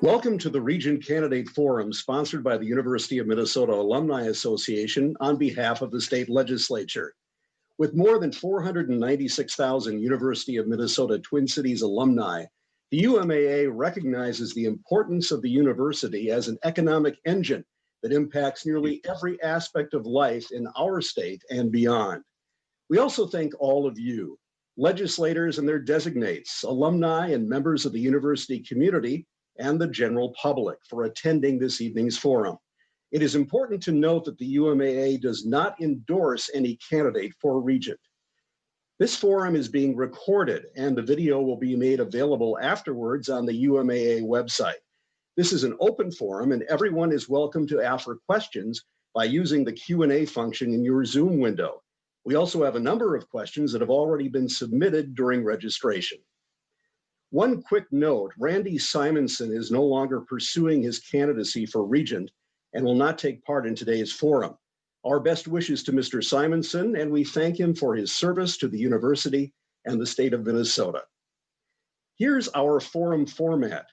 Welcome to the Regent Candidate Forum, sponsored by the University of Minnesota Alumni Association on behalf of the state legislature. With more than 496,000 University of Minnesota Twin Cities alumni, the UMAA recognizes the importance of the university as an economic engine that impacts nearly every aspect of life in our state and beyond. We also thank all of you, legislators and their designates, alumni and members of the university community, and the general public for attending this evening's forum. It is important to note that the UMAA does not endorse any candidate for regent. This forum is being recorded and the video will be made available afterwards on the UMAA website. This is an open forum and everyone is welcome to offer questions by using the Q&A function in your Zoom window. We also have a number of questions that have already been submitted during registration. One quick note, Randy Simonson is no longer pursuing his candidacy for regent and will not take part in today's forum. Our best wishes to Mr. Simonson, and we thank him for his service to the university and the state of Minnesota. Here's our forum format.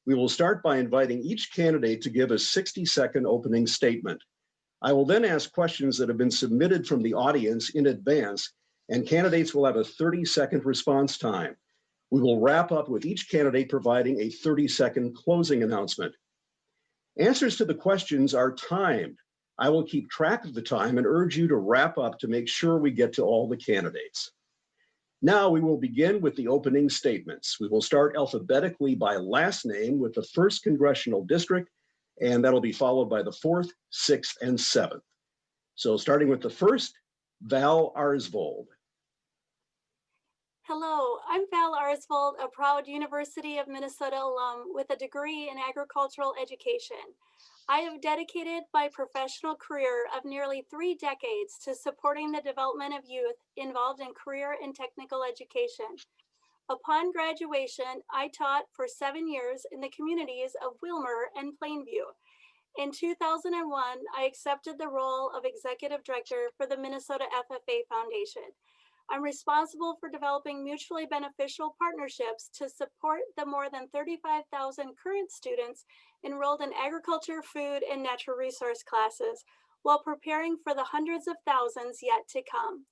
We will start by inviting each candidate to give a 60-second opening statement. I will then ask questions that have been submitted from the audience in advance, and candidates will have a 30-second response time. We will wrap up with each candidate providing a 30-second closing announcement. Answers to the questions are timed. I will keep track of the time and urge you to wrap up to make sure we get to all the candidates. Now we will begin with the opening statements. We will start alphabetically by last name with the 1st Congressional District, and that'll be followed by the 4th, 6th, and 7th. So starting with the 1st, Val Arsvold. Hello, I'm Val Arsvold, a proud University of Minnesota alum with a degree in agricultural education. I have dedicated my professional career of nearly 3 decades to supporting the development of youth involved in career and technical education. Upon graduation, I taught for 7 years in the communities of Willmar and Plainview. In 2001, I accepted the role of Executive Director for the Minnesota FFA Foundation. I'm responsible for developing mutually beneficial partnerships to support the more than 35,000 current students enrolled in agriculture, food, and natural resource classes, while preparing for the hundreds of thousands yet to come.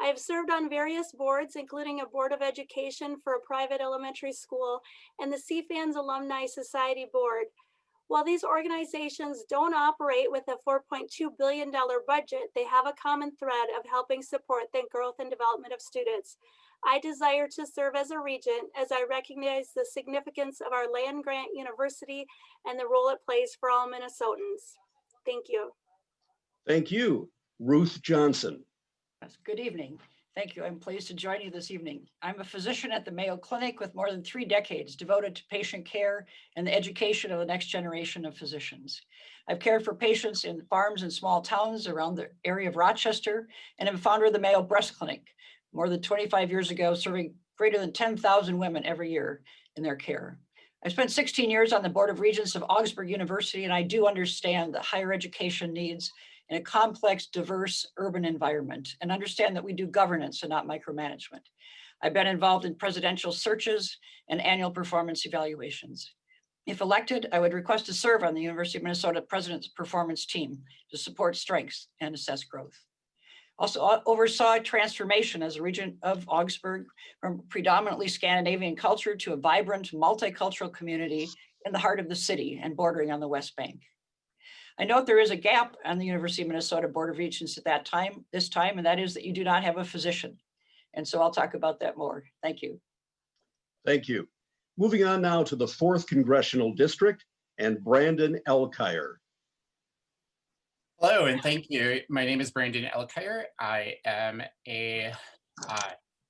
I have served on various boards, including a Board of Education for a private elementary school and the CFANS Alumni Society Board. While these organizations don't operate with a $4.2 billion budget, they have a common thread of helping support the growth and development of students. I desire to serve as a regent as I recognize the significance of our land-grant university and the role it plays for all Minnesotans. Thank you. Thank you. Ruth Johnson. Yes, good evening. Thank you. I'm pleased to join you this evening. I'm a physician at the Mayo Clinic with more than 3 decades devoted to patient care and the education of the next generation of physicians. I've cared for patients in farms and small towns around the area of Rochester, and I'm founder of the Mayo Breast Clinic, more than 25 years ago, serving greater than 10,000 women every year in their care. I spent 16 years on the Board of Regents of Augsburg University, and I do understand that higher education needs in a complex, diverse urban environment, and understand that we do governance and not micromanagement. I've been involved in presidential searches and annual performance evaluations. If elected, I would request to serve on the University of Minnesota President's Performance Team to support strengths and assess growth. Also oversaw transformation as a regent of Augsburg from predominantly Scandinavian culture to a vibrant multicultural community in the heart of the city and bordering on the West Bank. I note there is a gap on the University of Minnesota Board of Regents at this time, and that is that you do not have a physician. And so I'll talk about that more. Thank you. Thank you. Moving on now to the 4th Congressional District and Brandon Elkire. Hello, and thank you. My name is Brandon Elkire. I am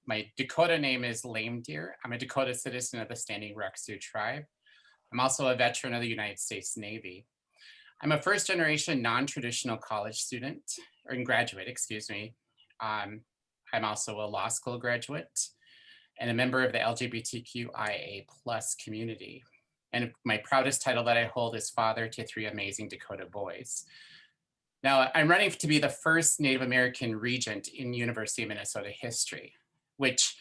my Dakota name is Lame Deer. I'm a Dakota citizen of the Standing Rock Sioux tribe. I'm also a veteran of the United States Navy. I'm a first-generation non-traditional college student, or graduate, excuse me. I'm also a law school graduate and a member of the LGBTQIA+ community. And my proudest title that I hold is father to 3 amazing Dakota boys. Now, I'm running to be the first Native American regent in University of Minnesota history, which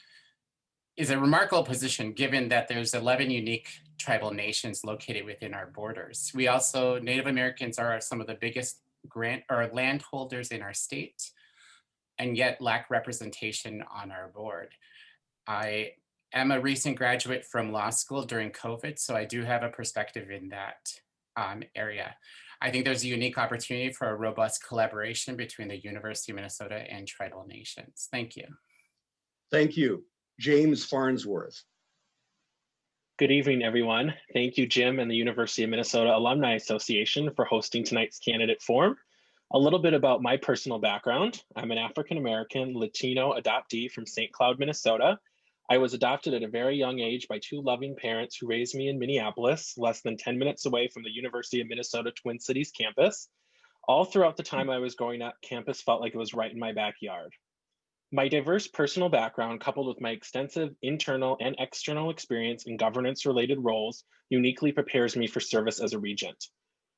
is a remarkable position given that there's 11 unique tribal nations located within our borders. We also, Native Americans are some of the biggest grant or landholders in our state, and yet lack representation on our board. I am a recent graduate from law school during COVID, so I do have a perspective in that area. I think there's a unique opportunity for a robust collaboration between the University of Minnesota and tribal nations. Thank you. Thank you. James Farnsworth. Good evening, everyone. Thank you, Jim and the University of Minnesota Alumni Association for hosting tonight's Candidate Forum. A little bit about my personal background. I'm an African-American Latino adoptee from St. Cloud, Minnesota. I was adopted at a very young age by two loving parents who raised me in Minneapolis, less than 10 minutes away from the University of Minnesota Twin Cities campus. All throughout the time I was growing up, campus felt like it was right in my backyard. My diverse personal background, coupled with my extensive internal and external experience in governance-related roles, uniquely prepares me for service as a regent.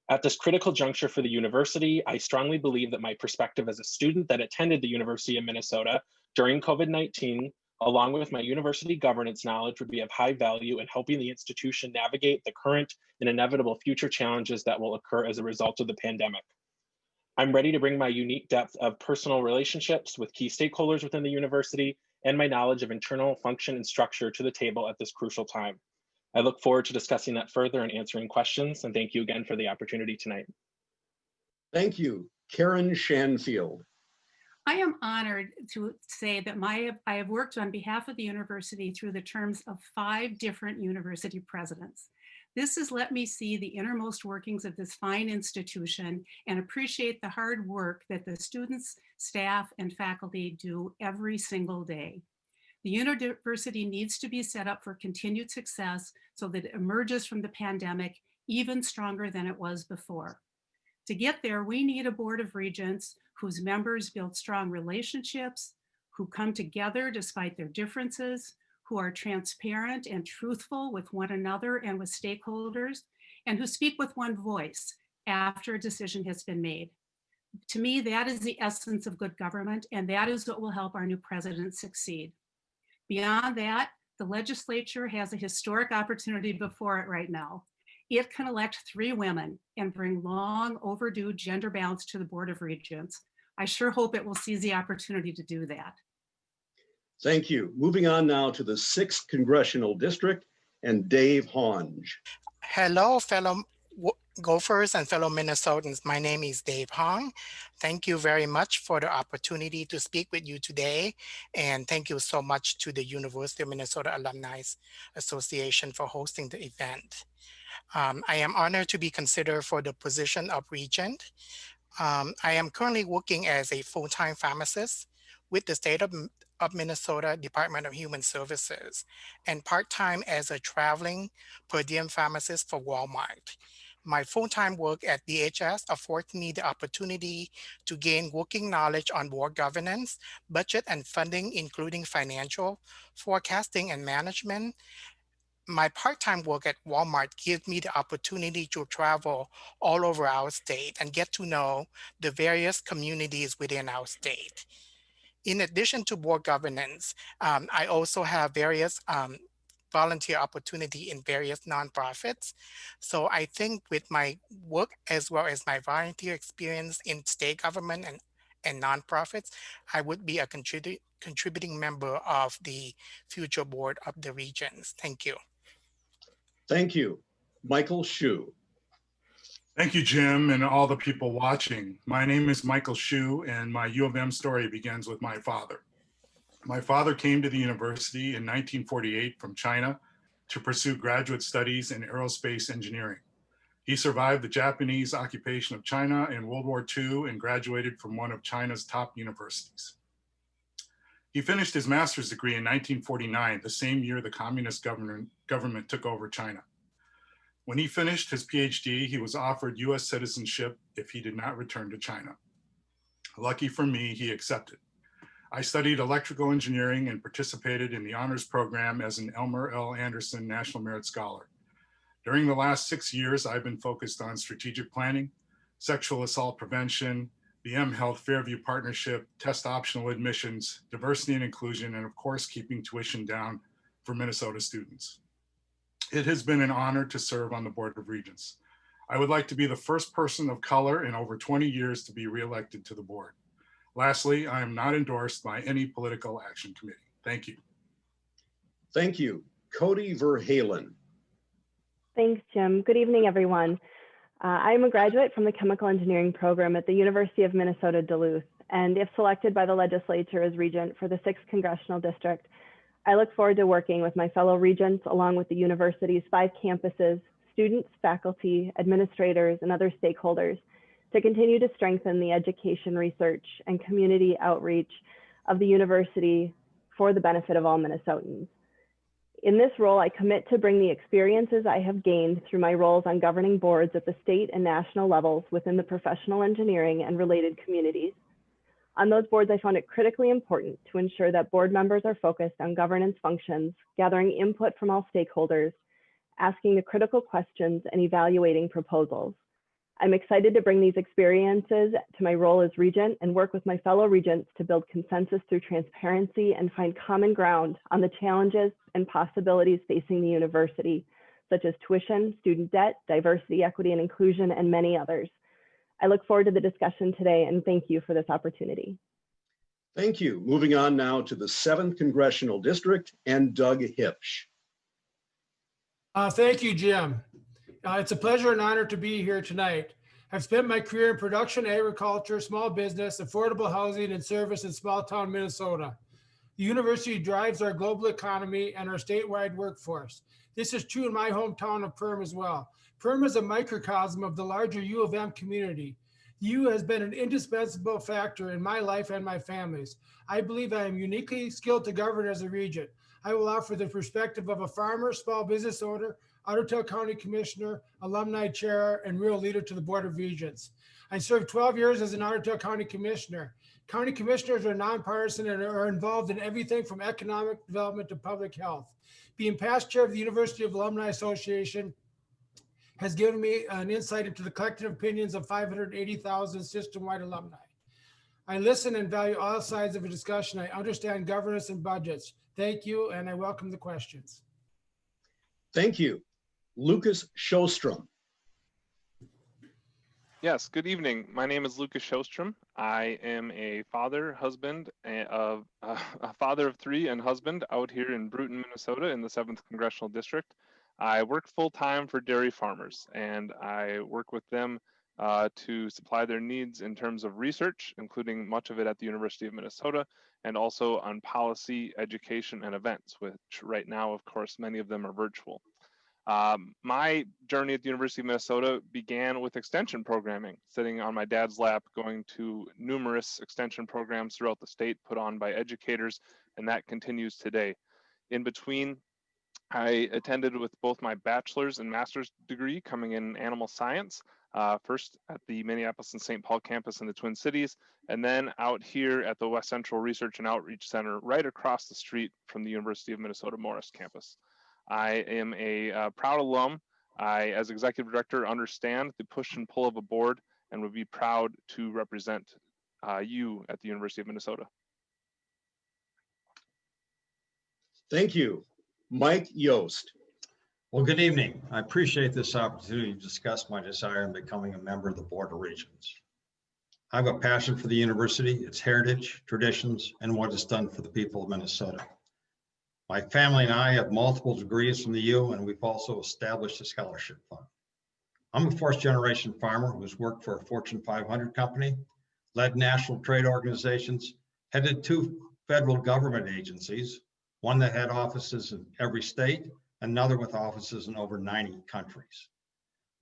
At this critical juncture for the university, I strongly believe that my perspective as a student that attended the University of Minnesota during COVID-19, along with my university governance knowledge, would be of high value in helping the institution navigate the current and inevitable future challenges that will occur as a result of the pandemic. I'm ready to bring my unique depth of personal relationships with key stakeholders within the university and my knowledge of internal function and structure to the table at this crucial time. I look forward to discussing that further and answering questions, and thank you again for the opportunity tonight. Thank you. Karen Schanfield. I am honored to say that I have worked on behalf of the university through the terms of 5 different university presidents. This has let me see the innermost workings of this fine institution and appreciate the hard work that the students, staff, and faculty do every single day. The university needs to be set up for continued success so that it emerges from the pandemic even stronger than it was before. To get there, we need a Board of Regents whose members build strong relationships, who come together despite their differences, who are transparent and truthful with one another and with stakeholders, and who speak with one voice after a decision has been made. To me, that is the essence of good government, and that is what will help our new president succeed. Beyond that, the legislature has a historic opportunity before it right now. It can elect 3 women and bring long overdue gender balance to the Board of Regents. I sure hope it will seize the opportunity to do that. Thank you. Moving on now to the 6th Congressional District and Dave Hoang. Hello, fellow Gophers and fellow Minnesotans. My name is Dave Hoang. Thank you very much for the opportunity to speak with you today. And thank you so much to the University of Minnesota Alumni Association for hosting the event. I am honored to be considered for the position of regent. I am currently working as a full-time pharmacist with the state of Minnesota Department of Human Services and part-time as a traveling per diem pharmacist for Walmart. My full-time work at DHS affords me the opportunity to gain working knowledge on board governance, budget and funding, including financial, forecasting and management. My part-time work at Walmart gives me the opportunity to travel all over our state and get to know the various communities within our state. In addition to board governance, I also have various volunteer opportunity in various nonprofits. So I think with my work as well as my volunteer experience in state government and nonprofits, I would be a contributing member of the future Board of the Regents. Thank you. Thank you. Michael Hsu. Thank you, Jim, and all the people watching. My name is Michael Hsu, and my U of M story begins with my father. My father came to the university in 1948 from China to pursue graduate studies in aerospace engineering. He survived the Japanese occupation of China in World War II and graduated from one of China's top universities. He finished his master's degree in 1949, the same year the communist government took over China. When he finished his PhD, he was offered US citizenship if he did not return to China. Lucky for me, he accepted. I studied electrical engineering and participated in the honors program as an Elmer L. Anderson National Merit Scholar. During the last 6 years, I've been focused on strategic planning, sexual assault prevention, the M-Health Fairview Partnership, test optional admissions, diversity and inclusion, and of course, keeping tuition down for Minnesota students. It has been an honor to serve on the Board of Regents. I would like to be the first person of color in over 20 years to be reelected to the board. Lastly, I am not endorsed by any political action committee. Thank you. Thank you. Cody Verhalen. Thanks, Jim. Good evening, everyone. I'm a graduate from the chemical engineering program at the University of Minnesota Duluth, and if selected by the legislature as regent for the 6th Congressional District, I look forward to working with my fellow regents along with the university's 5 campuses, students, faculty, administrators, and other stakeholders to continue to strengthen the education, research, and community outreach of the university for the benefit of all Minnesotans. In this role, I commit to bring the experiences I have gained through my roles on governing boards at the state and national levels within the professional engineering and related communities. On those boards, I found it critically important to ensure that board members are focused on governance functions, gathering input from all stakeholders, asking the critical questions, and evaluating proposals. I'm excited to bring these experiences to my role as regent and work with my fellow regents to build consensus through transparency and find common ground on the challenges and possibilities facing the university, such as tuition, student debt, diversity, equity, and inclusion, and many others. I look forward to the discussion today and thank you for this opportunity. Thank you. Moving on now to the 7th Congressional District and Doug Hipsch. Thank you, Jim. It's a pleasure and honor to be here tonight. I've spent my career in production, agriculture, small business, affordable housing, and service in small town Minnesota. The university drives our global economy and our statewide workforce. This is true in my hometown of Perm as well. Perm is a microcosm of the larger U of M community. The U has been an indispensable factor in my life and my family's. I believe I am uniquely skilled to govern as a regent. I will offer the perspective of a farmer, small business owner, Otter Tail County Commissioner, alumni chair, and real leader to the Board of Regents. I served 12 years as an Otter Tail County Commissioner. County commissioners are nonpartisan and are involved in everything from economic development to public health. Being past chair of the University of Alumni Association has given me an insight into the collective opinions of 580,000 system-wide alumni. I listen and value all sides of a discussion. I understand governance and budgets. Thank you, and I welcome the questions. Thank you. Lucas Sjostrom. Yes, good evening. My name is Lucas Sjostrom. I am a father, husband, a father of 3 and husband out here in Bruton, Minnesota in the 7th Congressional District. I work full-time for dairy farmers, and I work with them to supply their needs in terms of research, including much of it at the University of Minnesota, and also on policy, education, and events, which right now, of course, many of them are virtual. My journey at the University of Minnesota began with extension programming, sitting on my dad's lap, going to numerous extension programs throughout the state put on by educators, and that continues today. In between, I attended with both my bachelor's and master's degree coming in animal science, first at the Minneapolis and St. Paul campus in the Twin Cities, and then out here at the West Central Research and Outreach Center right across the street from the University of Minnesota Morris campus. I am a proud alum. I, as executive director, understand the push and pull of a board and would be proud to represent you at the University of Minnesota. Thank you. Mike Yost. Well, good evening. I appreciate this opportunity to discuss my desire in becoming a member of the Board of Regents. I have a passion for the university, its heritage, traditions, and what it's done for the people of Minnesota. My family and I have multiple degrees from the U, and we've also established a scholarship fund. I'm a 4th-generation farmer who's worked for a Fortune 500 company, led national trade organizations, headed 2 federal government agencies, one that had offices in every state, another with offices in over 90 countries.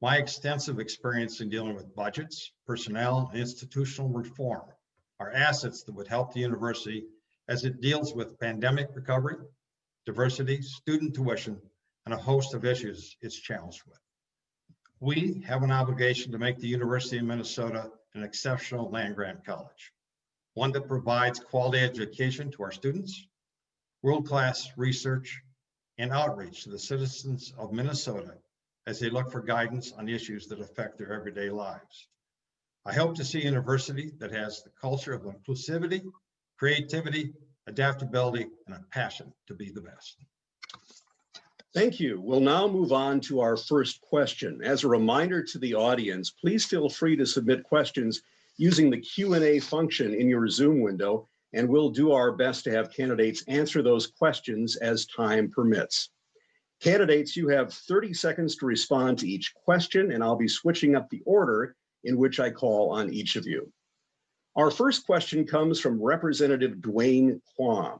My extensive experience in dealing with budgets, personnel, and institutional reform are assets that would help the university as it deals with pandemic recovery, diversity, student tuition, and a host of issues it's challenged with. We have an obligation to make the University of Minnesota an exceptional land-grant college, one that provides quality education to our students, world-class research, and outreach to the citizens of Minnesota as they look for guidance on issues that affect their everyday lives. I hope to see a university that has the culture of inclusivity, creativity, adaptability, and a passion to be the best. Thank you. We'll now move on to our first question. As a reminder to the audience, please feel free to submit questions using the Q&A function in your Zoom window, and we'll do our best to have candidates answer those questions as time permits. Candidates, you have 30 seconds to respond to each question, and I'll be switching up the order in which I call on each of you. Our first question comes from Representative Dwayne Hoang.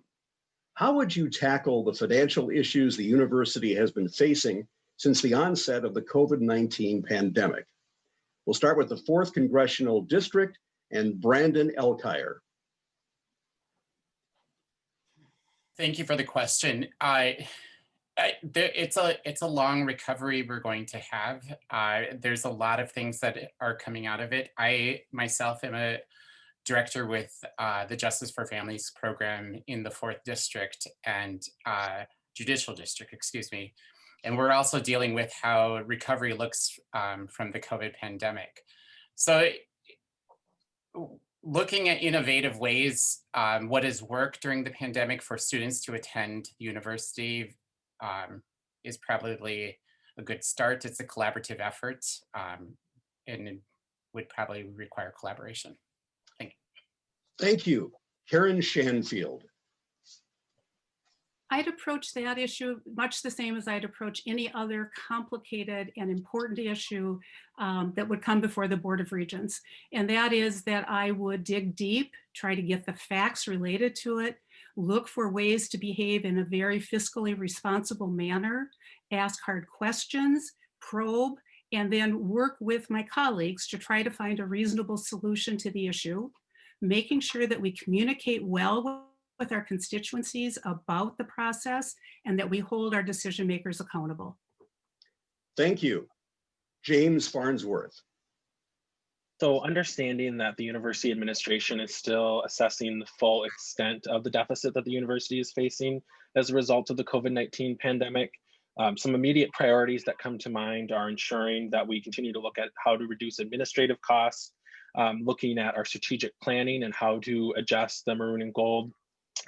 How would you tackle the financial issues the university has been facing since the onset of the COVID-19 pandemic? We'll start with the 4th Congressional District and Brandon Elkire. Thank you for the question. It's a long recovery we're going to have. There's a lot of things that are coming out of it. I myself am a director with the Justice for Families program in the 4th District and Judicial District, excuse me. And we're also dealing with how recovery looks from the COVID pandemic. So looking at innovative ways, what has worked during the pandemic for students to attend university is probably a good start. It's a collaborative effort and it would probably require collaboration. Thank you. Karen Schanfield. I'd approach that issue much the same as I'd approach any other complicated and important issue that would come before the Board of Regents. And that is that I would dig deep, try to get the facts related to it, look for ways to behave in a very fiscally responsible manner, ask hard questions, probe, and then work with my colleagues to try to find a reasonable solution to the issue, making sure that we communicate well with our constituencies about the process and that we hold our decision makers accountable. Thank you. James Farnsworth. So understanding that the university administration is still assessing the full extent of the deficit that the university is facing as a result of the COVID-19 pandemic, some immediate priorities that come to mind are ensuring that we continue to look at how to reduce administrative costs, looking at our strategic planning and how to adjust the maroon and gold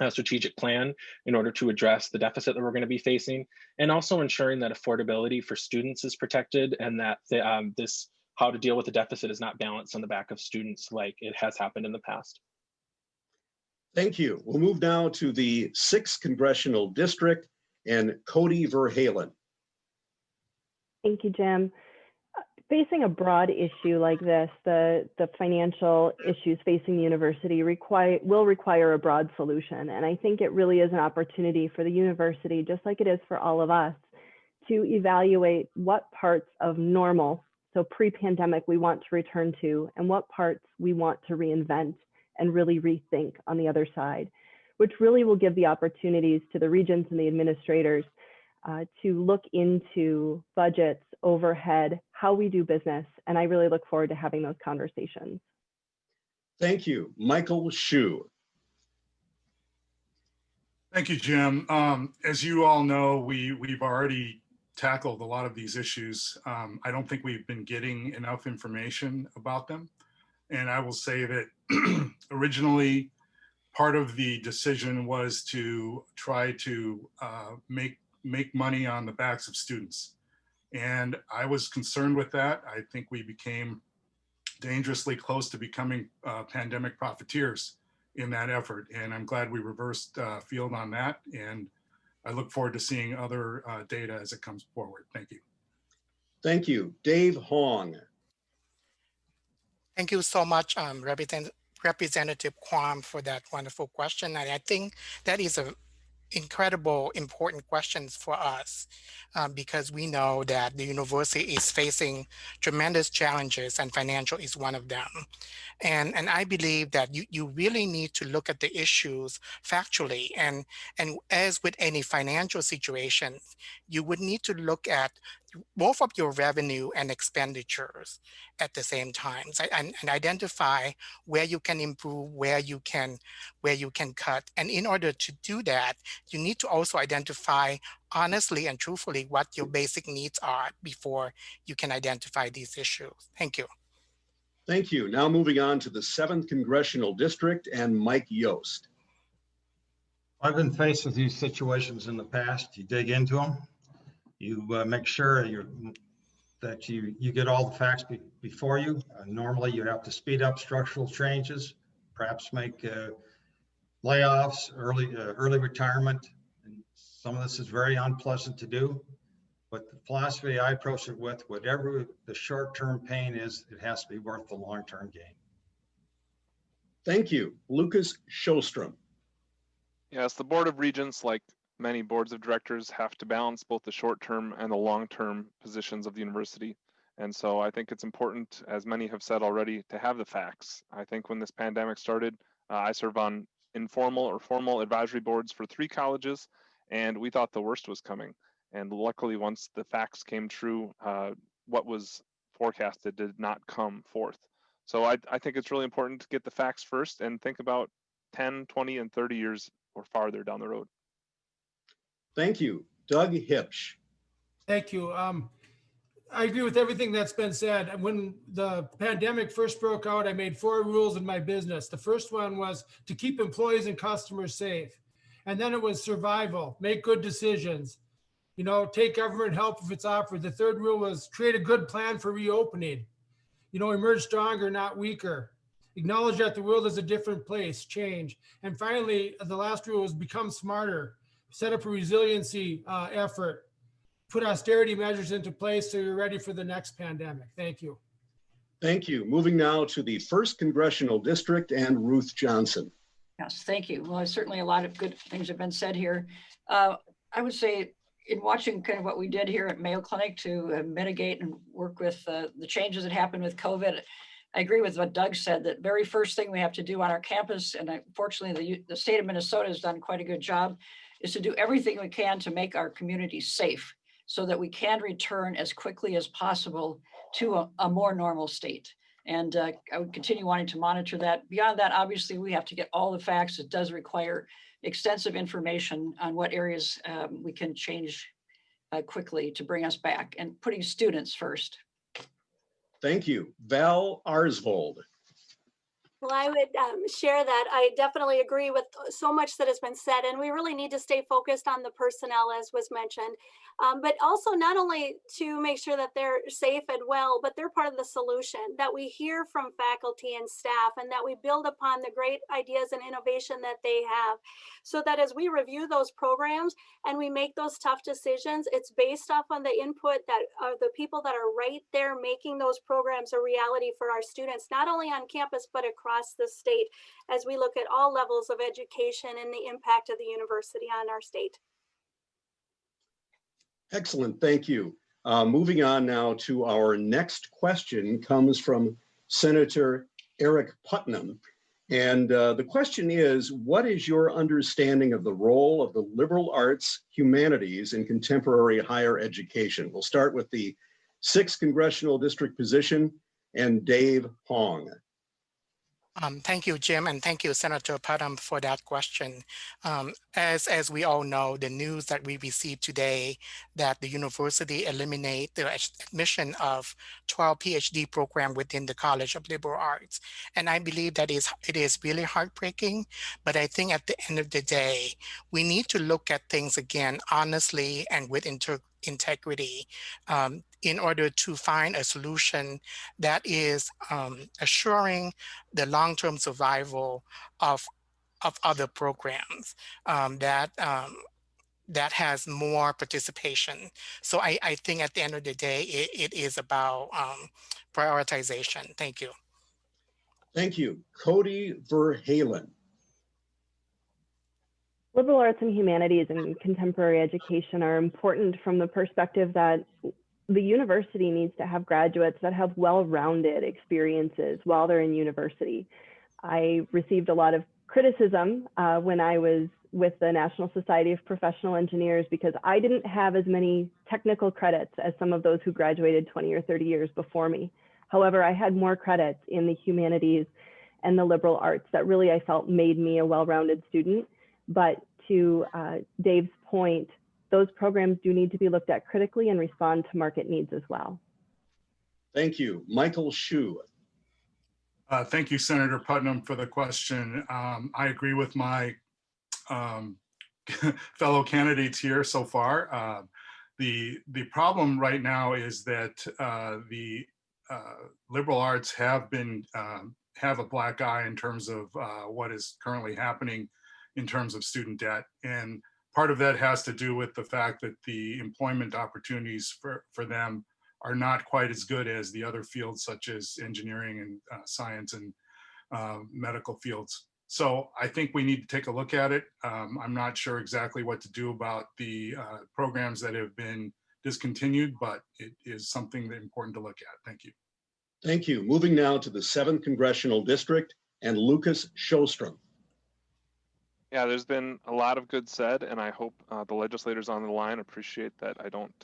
strategic plan in order to address the deficit that we're going to be facing, and also ensuring that affordability for students is protected and that how to deal with the deficit is not balanced on the back of students like it has happened in the past. Thank you. We'll move now to the 6th Congressional District and Cody Verhalen. Thank you, Jim. Facing a broad issue like this, the financial issues facing the university will require a broad solution. And I think it really is an opportunity for the university, just like it is for all of us, to evaluate what parts of normal, so pre-pandemic, we want to return to, and what parts we want to reinvent and really rethink on the other side, which really will give the opportunities to the regents and the administrators to look into budgets, overhead, how we do business, and I really look forward to having those conversations. Thank you. Michael Hsu. Thank you, Jim. As you all know, we've already tackled a lot of these issues. I don't think we've been getting enough information about them. And I will say that originally, part of the decision was to try to make money on the backs of students. And I was concerned with that. I think we became dangerously close to becoming pandemic profiteers in that effort. And I'm glad we reversed field on that. And I look forward to seeing other data as it comes forward. Thank you. Thank you. Dave Hoang. Thank you so much, Representative Quam, for that wonderful question. And I think that is a incredible important questions for us because we know that the university is facing tremendous challenges and financial is one of them. And I believe that you really need to look at the issues factually, and as with any financial situation, you would need to look at both of your revenue and expenditures at the same time, and identify where you can improve, where you can cut. And in order to do that, you need to also identify honestly and truthfully what your basic needs are before you can identify these issues. Thank you. Thank you. Now moving on to the 7th Congressional District and Mike Yost. I've been faced with these situations in the past. You dig into them. You make sure that you get all the facts before you. Normally, you have to speed up structural changes, perhaps make layoffs, early retirement. And some of this is very unpleasant to do, but the philosophy I approach it with, whatever the short-term pain is, it has to be worth the long-term gain. Thank you. Lucas Sjostrom. Yes, the Board of Regents, like many boards of directors, have to balance both the short-term and the long-term positions of the university. And so I think it's important, as many have said already, to have the facts. I think when this pandemic started, I serve on informal or formal advisory boards for 3 colleges, and we thought the worst was coming. And luckily, once the facts came true, what was forecasted did not come forth. So I think it's really important to get the facts first and think about 10, 20, and 30 years or farther down the road. Thank you. Doug Hipsch. Thank you. I agree with everything that's been said. When the pandemic first broke out, I made 4 rules in my business. The first one was to keep employees and customers safe. And then it was survival, make good decisions, take government help if it's offered. The third rule was create a good plan for reopening, emerge stronger, not weaker. Acknowledge that the world is a different place, change. And finally, the last rule was become smarter, set up a resiliency effort, put austerity measures into place so you're ready for the next pandemic. Thank you. Thank you. Moving now to the 1st Congressional District and Ruth Johnson. Yes, thank you. Well, certainly a lot of good things have been said here. I would say in watching kind of what we did here at Mayo Clinic to mitigate and work with the changes that happened with COVID, I agree with what Doug said, that very first thing we have to do on our campus, and unfortunately the state of Minnesota has done quite a good job, is to do everything we can to make our community safe so that we can return as quickly as possible to a more normal state. And I would continue wanting to monitor that. Beyond that, obviously, we have to get all the facts. It does require extensive information on what areas we can change quickly to bring us back, and putting students first. Thank you. Val Arsvold. Well, I would share that. I definitely agree with so much that has been said, and we really need to stay focused on the personnel, as was mentioned, but also not only to make sure that they're safe and well, but they're part of the solution, that we hear from faculty and staff, and that we build upon the great ideas and innovation that they have, so that as we review those programs and we make those tough decisions, it's based off on the input that are the people that are right there making those programs a reality for our students, not only on campus, but across the state, as we look at all levels of education and the impact of the university on our state. Excellent, thank you. Moving on now to our next question comes from Senator Eric Putnam. And the question is, what is your understanding of the role of the liberal arts, humanities, in contemporary higher education? We'll start with the 6th Congressional District position and Dave Hoang. Thank you, Jim, and thank you, Senator Putnam, for that question. As we all know, the news that we received today that the university eliminate the admission of 12 PhD program within the College of Liberal Arts. And I believe that it is really heartbreaking, but I think at the end of the day, we need to look at things again honestly and with integrity in order to find a solution that is assuring the long-term survival of other programs that has more participation. So I think at the end of the day, it is about prioritization. Thank you. Thank you. Cody Verhalen. Liberal arts and humanities and contemporary education are important from the perspective that the university needs to have graduates that have well-rounded experiences while they're in university. I received a lot of criticism when I was with the National Society of Professional Engineers because I didn't have as many technical credits as some of those who graduated 20 or 30 years before me. However, I had more credits in the humanities and the liberal arts that really I felt made me a well-rounded student. But to Dave's point, those programs do need to be looked at critically and respond to market needs as well. Thank you. Michael Hsu. Thank you, Senator Putnam, for the question. I agree with my fellow candidates here so far. The problem right now is that the liberal arts have a black eye in terms of what is currently happening in terms of student debt. And part of that has to do with the fact that the employment opportunities for them are not quite as good as the other fields such as engineering and science and medical fields. So I think we need to take a look at it. I'm not sure exactly what to do about the programs that have been discontinued, but it is something that's important to look at. Thank you. Thank you. Moving now to the 7th Congressional District and Lucas Sjostrom. Yeah, there's been a lot of good said, and I hope the legislators on the line appreciate that I don't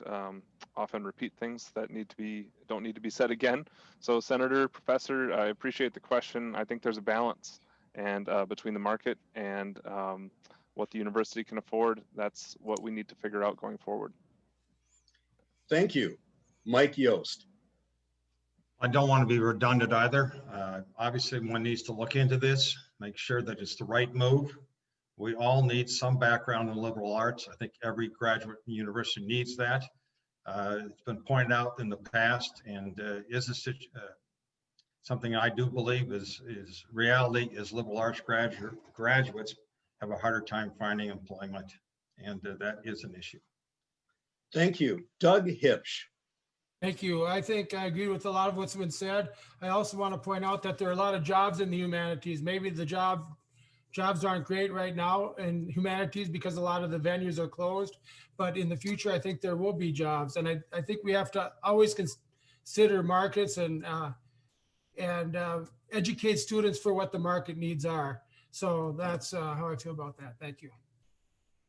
often repeat things that don't need to be said again. So Senator, Professor, I appreciate the question. I think there's a balance and between the market and what the university can afford. That's what we need to figure out going forward. Thank you. Mike Yost. I don't want to be redundant either. Obviously, one needs to look into this, make sure that it's the right move. We all need some background in liberal arts. I think every graduate university needs that. It's been pointed out in the past, and something I do believe is reality is liberal arts graduates have a harder time finding employment, and that is an issue. Thank you. Doug Hipsch. Thank you. I think I agree with a lot of what's been said. I also want to point out that there are a lot of jobs in the humanities. Maybe the jobs aren't great right now in humanities because a lot of the venues are closed, but in the future, I think there will be jobs. And I think we have to always consider markets and educate students for what the market needs are. So that's how I feel about that. Thank you.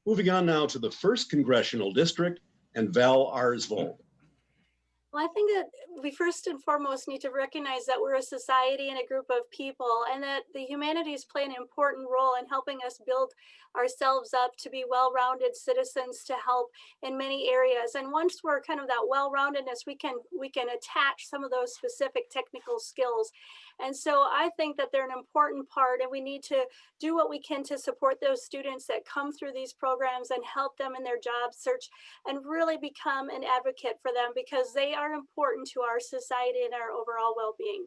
Moving on now to the 1st Congressional District and Val Arsvold. Well, I think that we first and foremost need to recognize that we're a society and a group of people, and that the humanities play an important role in helping us build ourselves up to be well-rounded citizens to help in many areas. And once we're kind of that well-roundedness, we can attach some of those specific technical skills. And so I think that they're an important part, and we need to do what we can to support those students that come through these programs and help them in their job search and really become an advocate for them, because they are important to our society and our overall well-being.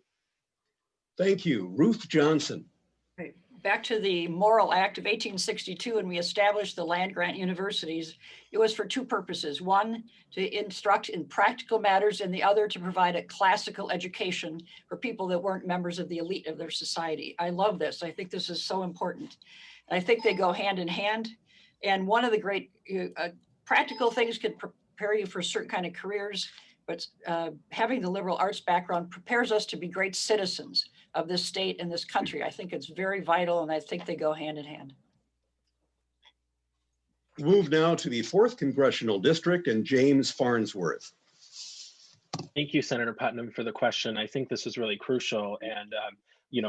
Thank you. Ruth Johnson. Right. Back to the Morrill Act of 1862, when we established the land-grant universities, it was for two purposes. One, to instruct in practical matters, and the other, to provide a classical education for people that weren't members of the elite of their society. I love this. I think this is so important. I think they go hand in hand. And one of the great practical things can prepare you for certain kind of careers, but having the liberal arts background prepares us to be great citizens of this state and this country. I think it's very vital, and I think they go hand in hand. Move now to the 4th Congressional District and James Farnsworth. Thank you, Senator Putnam, for the question. I think this is really crucial. And,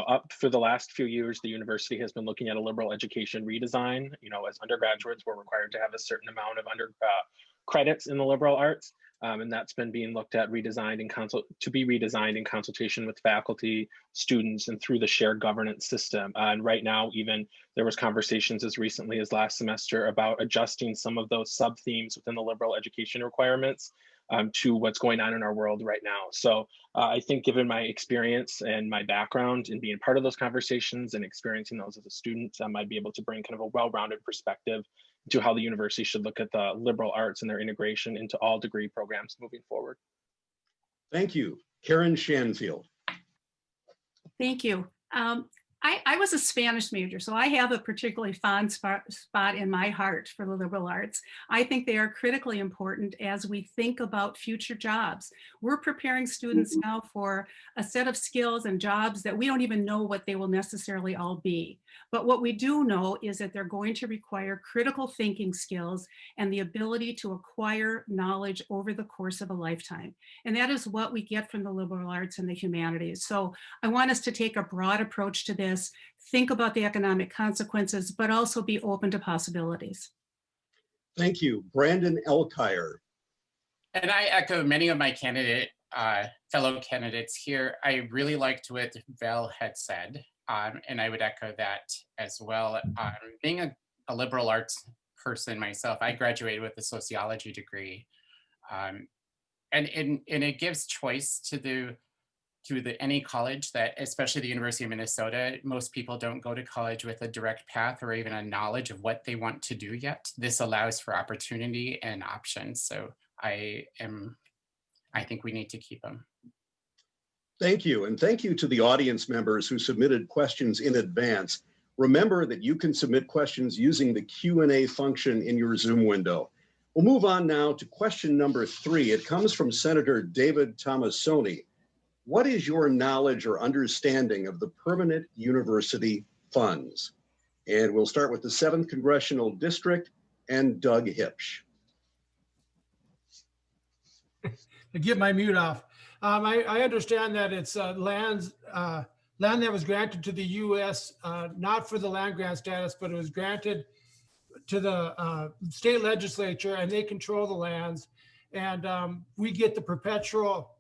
up for the last few years, the university has been looking at a liberal education redesign. As undergraduates, we're required to have a certain amount of credits in the liberal arts. And that's been being looked at, redesigned in consultation with faculty, students, and through the shared governance system. And right now, even there was conversations as recently as last semester about adjusting some of those sub-themes within the liberal education requirements to what's going on in our world right now. So I think, given my experience and my background in being part of those conversations and experiencing those as a student, I might be able to bring kind of a well-rounded perspective to how the university should look at the liberal arts and their integration into all degree programs moving forward. Thank you. Karen Schanfield. Thank you. I was a Spanish major, so I have a particularly fond spot in my heart for the liberal arts. I think they are critically important as we think about future jobs. We're preparing students now for a set of skills and jobs that we don't even know what they will necessarily all be. But what we do know is that they're going to require critical thinking skills and the ability to acquire knowledge over the course of a lifetime. And that is what we get from the liberal arts and the humanities. So I want us to take a broad approach to this, think about the economic consequences, but also be open to possibilities. Thank you. Brandon Elkire. And I echo many of my fellow candidates here. I really liked what Val had said. And I would echo that as well. Being a liberal arts person myself, I graduated with a sociology degree, And it gives choice to any college, that, especially the University of Minnesota. Most people don't go to college with a direct path or even a knowledge of what they want to do yet. This allows for opportunity and options. So I think we need to keep them. Thank you. And thank you to the audience members who submitted questions in advance. Remember that you can submit questions using the Q&A function in your Zoom window. We'll move on now to question number 3. It comes from Senator David Tomassoni. What is your knowledge or understanding of the permanent university funds? And we'll start with the 7th Congressional District and Doug Hipsch. Get my mute off. I understand that it's land that was granted to the U.S., not for the land grant status, but it was granted to the state legislature, and they control the lands. And we get the perpetual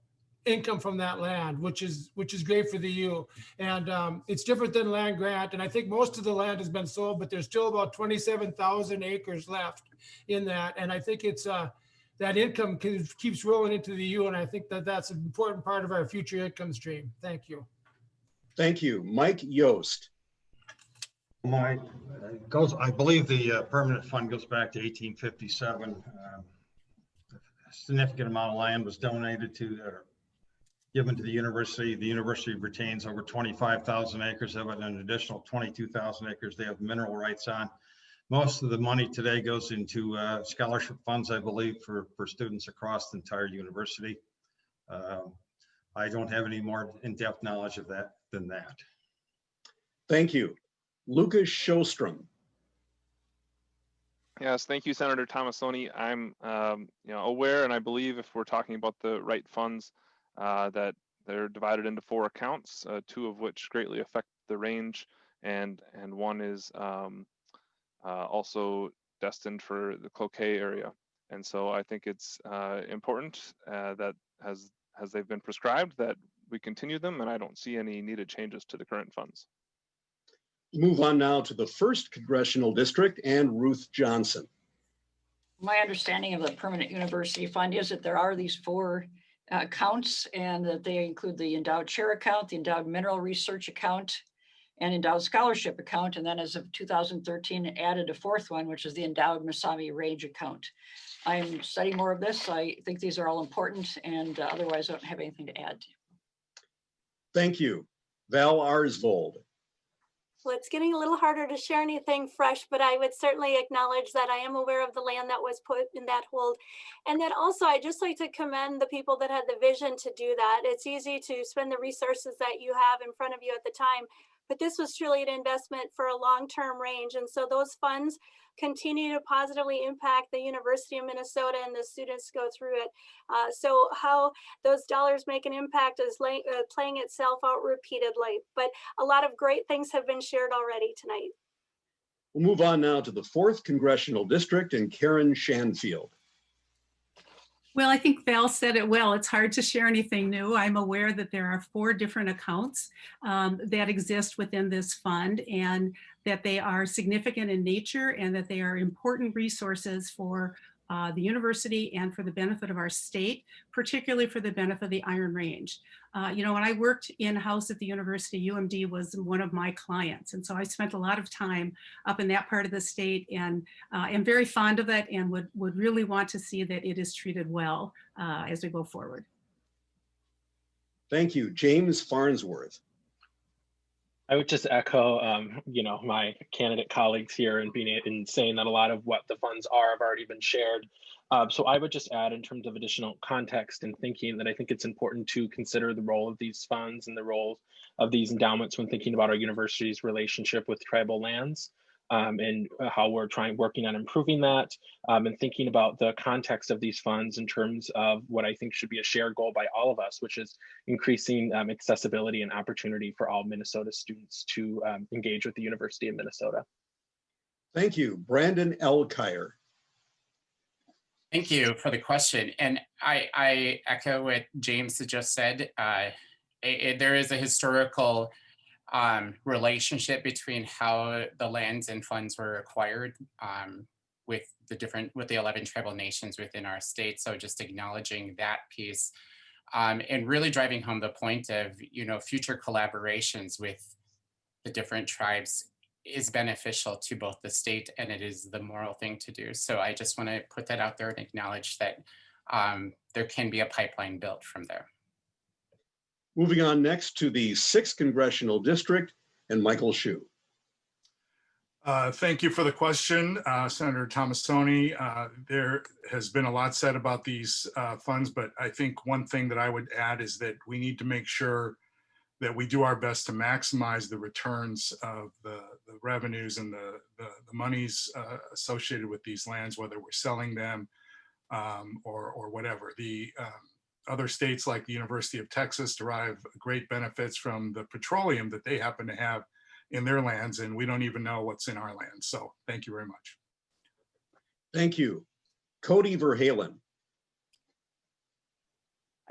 income from that land, which is great for the U. And it's different than land grant. And I think most of the land has been sold, but there's still about 27,000 acres left in that. And I think it's that income keeps rolling into the U, and I think that that's an important part of our future income stream. Thank you. Thank you. Mike Yost. I believe the permanent fund goes back to 1857. A significant amount of land was donated to, given to the university. The university retains over 25,000 acres of it, and an additional 22,000 acres they have mineral rights on. Most of the money today goes into scholarship funds, I believe, for students across the entire university. I don't have any more in-depth knowledge of that than that. Thank you. Lucas Sjostrom. Yes, thank you, Senator Tomassoni. I'm aware, and I believe if we're talking about the right funds, that they're divided into 4 accounts, 2 of which greatly affect the range, and one is also destined for the Cloquet area. And so I think it's important that as they've been prescribed, that we continue them, and I don't see any needed changes to the current funds. Move on now to the 1st Congressional District and Ruth Johnson. My understanding of the permanent university fund is that there are these 4 accounts, and that they include the endowed chair account, the endowed mineral research account, and endowed scholarship account. And then as of 2013, added a 4th one, which is the endowed Masami range account. I'm studying more of this. I think these are all important, and otherwise I don't have anything to add. Thank you. Val Arsvold. Well, it's getting a little harder to share anything fresh, but I would certainly acknowledge that I am aware of the land that was put in that hold. And then also, I'd just like to commend the people that had the vision to do that. It's easy to spend the resources that you have in front of you at the time, but this was truly an investment for a long-term range. And so those funds continue to positively impact the University of Minnesota and the students go through it. So how those dollars make an impact is playing itself out repeatedly, but a lot of great things have been shared already tonight. We'll move on now to the 4th Congressional District and Karen Schanfield. Well, I think Val said it well. It's hard to share anything new. I'm aware that there are 4 different accounts that exist within this fund, and that they are significant in nature, and that they are important resources for the university and for the benefit of our state, particularly for the benefit of the Iron Range. When I worked in-house at the university, UMD was one of my clients. And so I spent a lot of time up in that part of the state, and am very fond of it, and would really want to see that it is treated well as we go forward. Thank you. James Farnsworth. I would just echo, my candidate colleagues here in saying that a lot of what the funds are have already been shared. So I would just add, in terms of additional context and thinking, that I think it's important to consider the role of these funds and the role of these endowments when thinking about our university's relationship with tribal lands, and how we're working on improving that, and thinking about the context of these funds in terms of what I think should be a shared goal by all of us, which is increasing accessibility and opportunity for all Minnesota students to engage with the University of Minnesota. Thank you. Brandon Elkire. Thank you for the question. And I echo what James had just said. There is a historical relationship between how the lands and funds were acquired. with the 11 tribal nations within our state. So just acknowledging that piece and really driving home the point of, future collaborations with the different tribes is beneficial to both the state, and it is the moral thing to do. So I just want to put that out there and acknowledge that there can be a pipeline built from there. Moving on next to the 6th Congressional District and Michael Hsu. Thank you for the question, Senator Tomassoni. There has been a lot said about these funds, but I think one thing that I would add is that we need to make sure that we do our best to maximize the returns of the revenues and the monies associated with these lands, whether we're selling them or whatever. The other states like the University of Texas derive great benefits from the petroleum that they happen to have in their lands, and we don't even know what's in our lands. So thank you very much. Thank you. Cody Verhalen.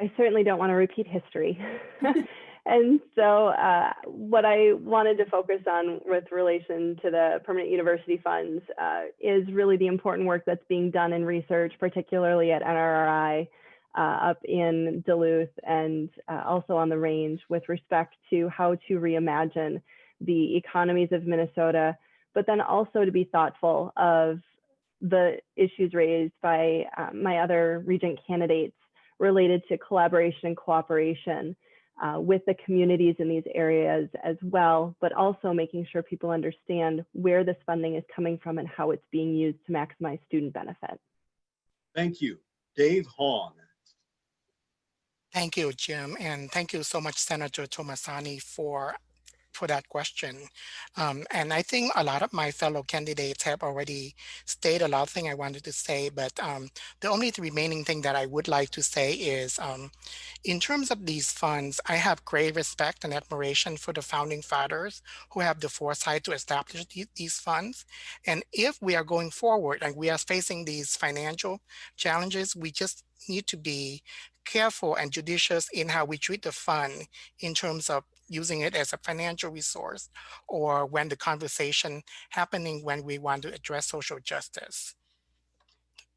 I certainly don't want to repeat history. And so what I wanted to focus on with relation to the permanent university funds is really the important work that's being done in research, particularly at NRRI up in Duluth and also on the range with respect to how to reimagine the economies of Minnesota, but then also to be thoughtful of the issues raised by my other regent candidates related to collaboration and cooperation with the communities in these areas as well, but also making sure people understand where this funding is coming from and how it's being used to maximize student benefit. Thank you. Dave Hoang. Thank you, Jim, and thank you so much, Senator Tomassoni, for that question. And I think a lot of my fellow candidates have already stated a lot of things I wanted to say, but the only remaining thing that I would like to say is in terms of these funds, I have great respect and admiration for the founding fathers who have the foresight to establish these funds. And if we are going forward and we are facing these financial challenges, we just need to be careful and judicious in how we treat the fund in terms of using it as a financial resource or when the conversation happening when we want to address social justice.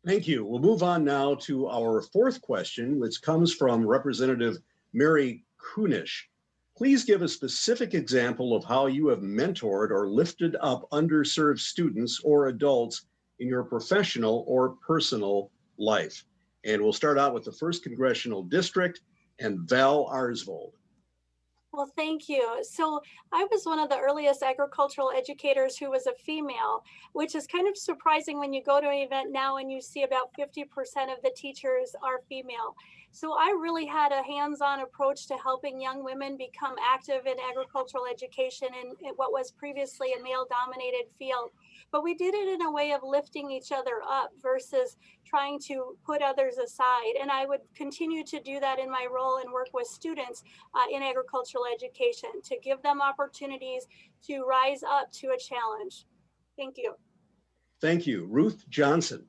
Thank you. We'll move on now to our 4th question, which comes from Representative Mary Kunish. Please give a specific example of how you have mentored or lifted up underserved students or adults in your professional or personal life. And we'll start out with the 1st Congressional District and Val Arsvold. Well, thank you. So I was one of the earliest agricultural educators who was a female, which is kind of surprising when you go to an event now and you see about 50% of the teachers are female. So I really had a hands-on approach to helping young women become active in agricultural education in what was previously a male-dominated field. But we did it in a way of lifting each other up versus trying to put others aside. And I would continue to do that in my role and work with students in agricultural education to give them opportunities to rise up to a challenge. Thank you. Thank you. Ruth Johnson.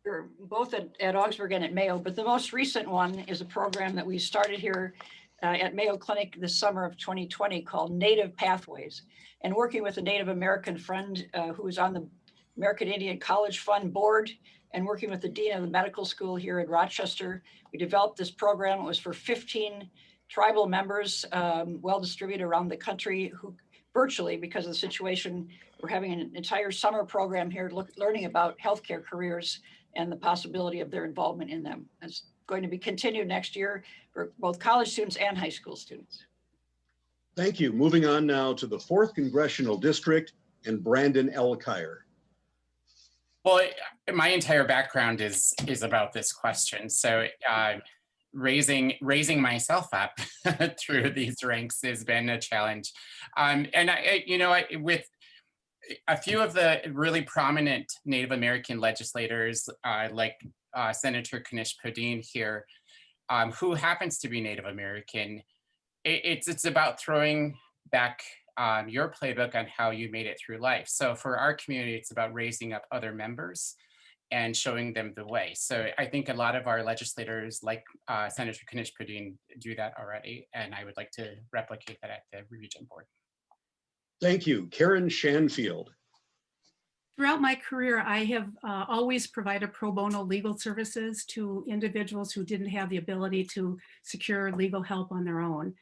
Sure, both at Augsburg and at Mayo, but the most recent one is a program that we started here at Mayo Clinic this summer of 2020 called Native Pathways, and working with a Native American friend who is on the American Indian College Fund board and working with the Dean of the Medical School here in Rochester. We developed this program. It was for 15 tribal members, well distributed around the country, who virtually, because of the situation, we're having an entire summer program here learning about healthcare careers and the possibility of their involvement in them. It's going to be continued next year for both college students and high school students. Thank you. Moving on now to the 4th Congressional District and Brandon Elkire. Well, my entire background is about this question. So raising myself up through these ranks has been a challenge. And with a few of the really prominent Native American legislators, like Senator Kanish Podine here, who happens to be Native American, it's about throwing back your playbook on how you made it through life. So for our community, it's about raising up other members and showing them the way. So I think a lot of our legislators, like Senator Kanish Podine, do that already, and I would like to replicate that at the Regent Board. Thank you. Karen Schanfield. Throughout my career, I have always provided pro bono legal services to individuals who didn't have the ability to secure legal help on their own.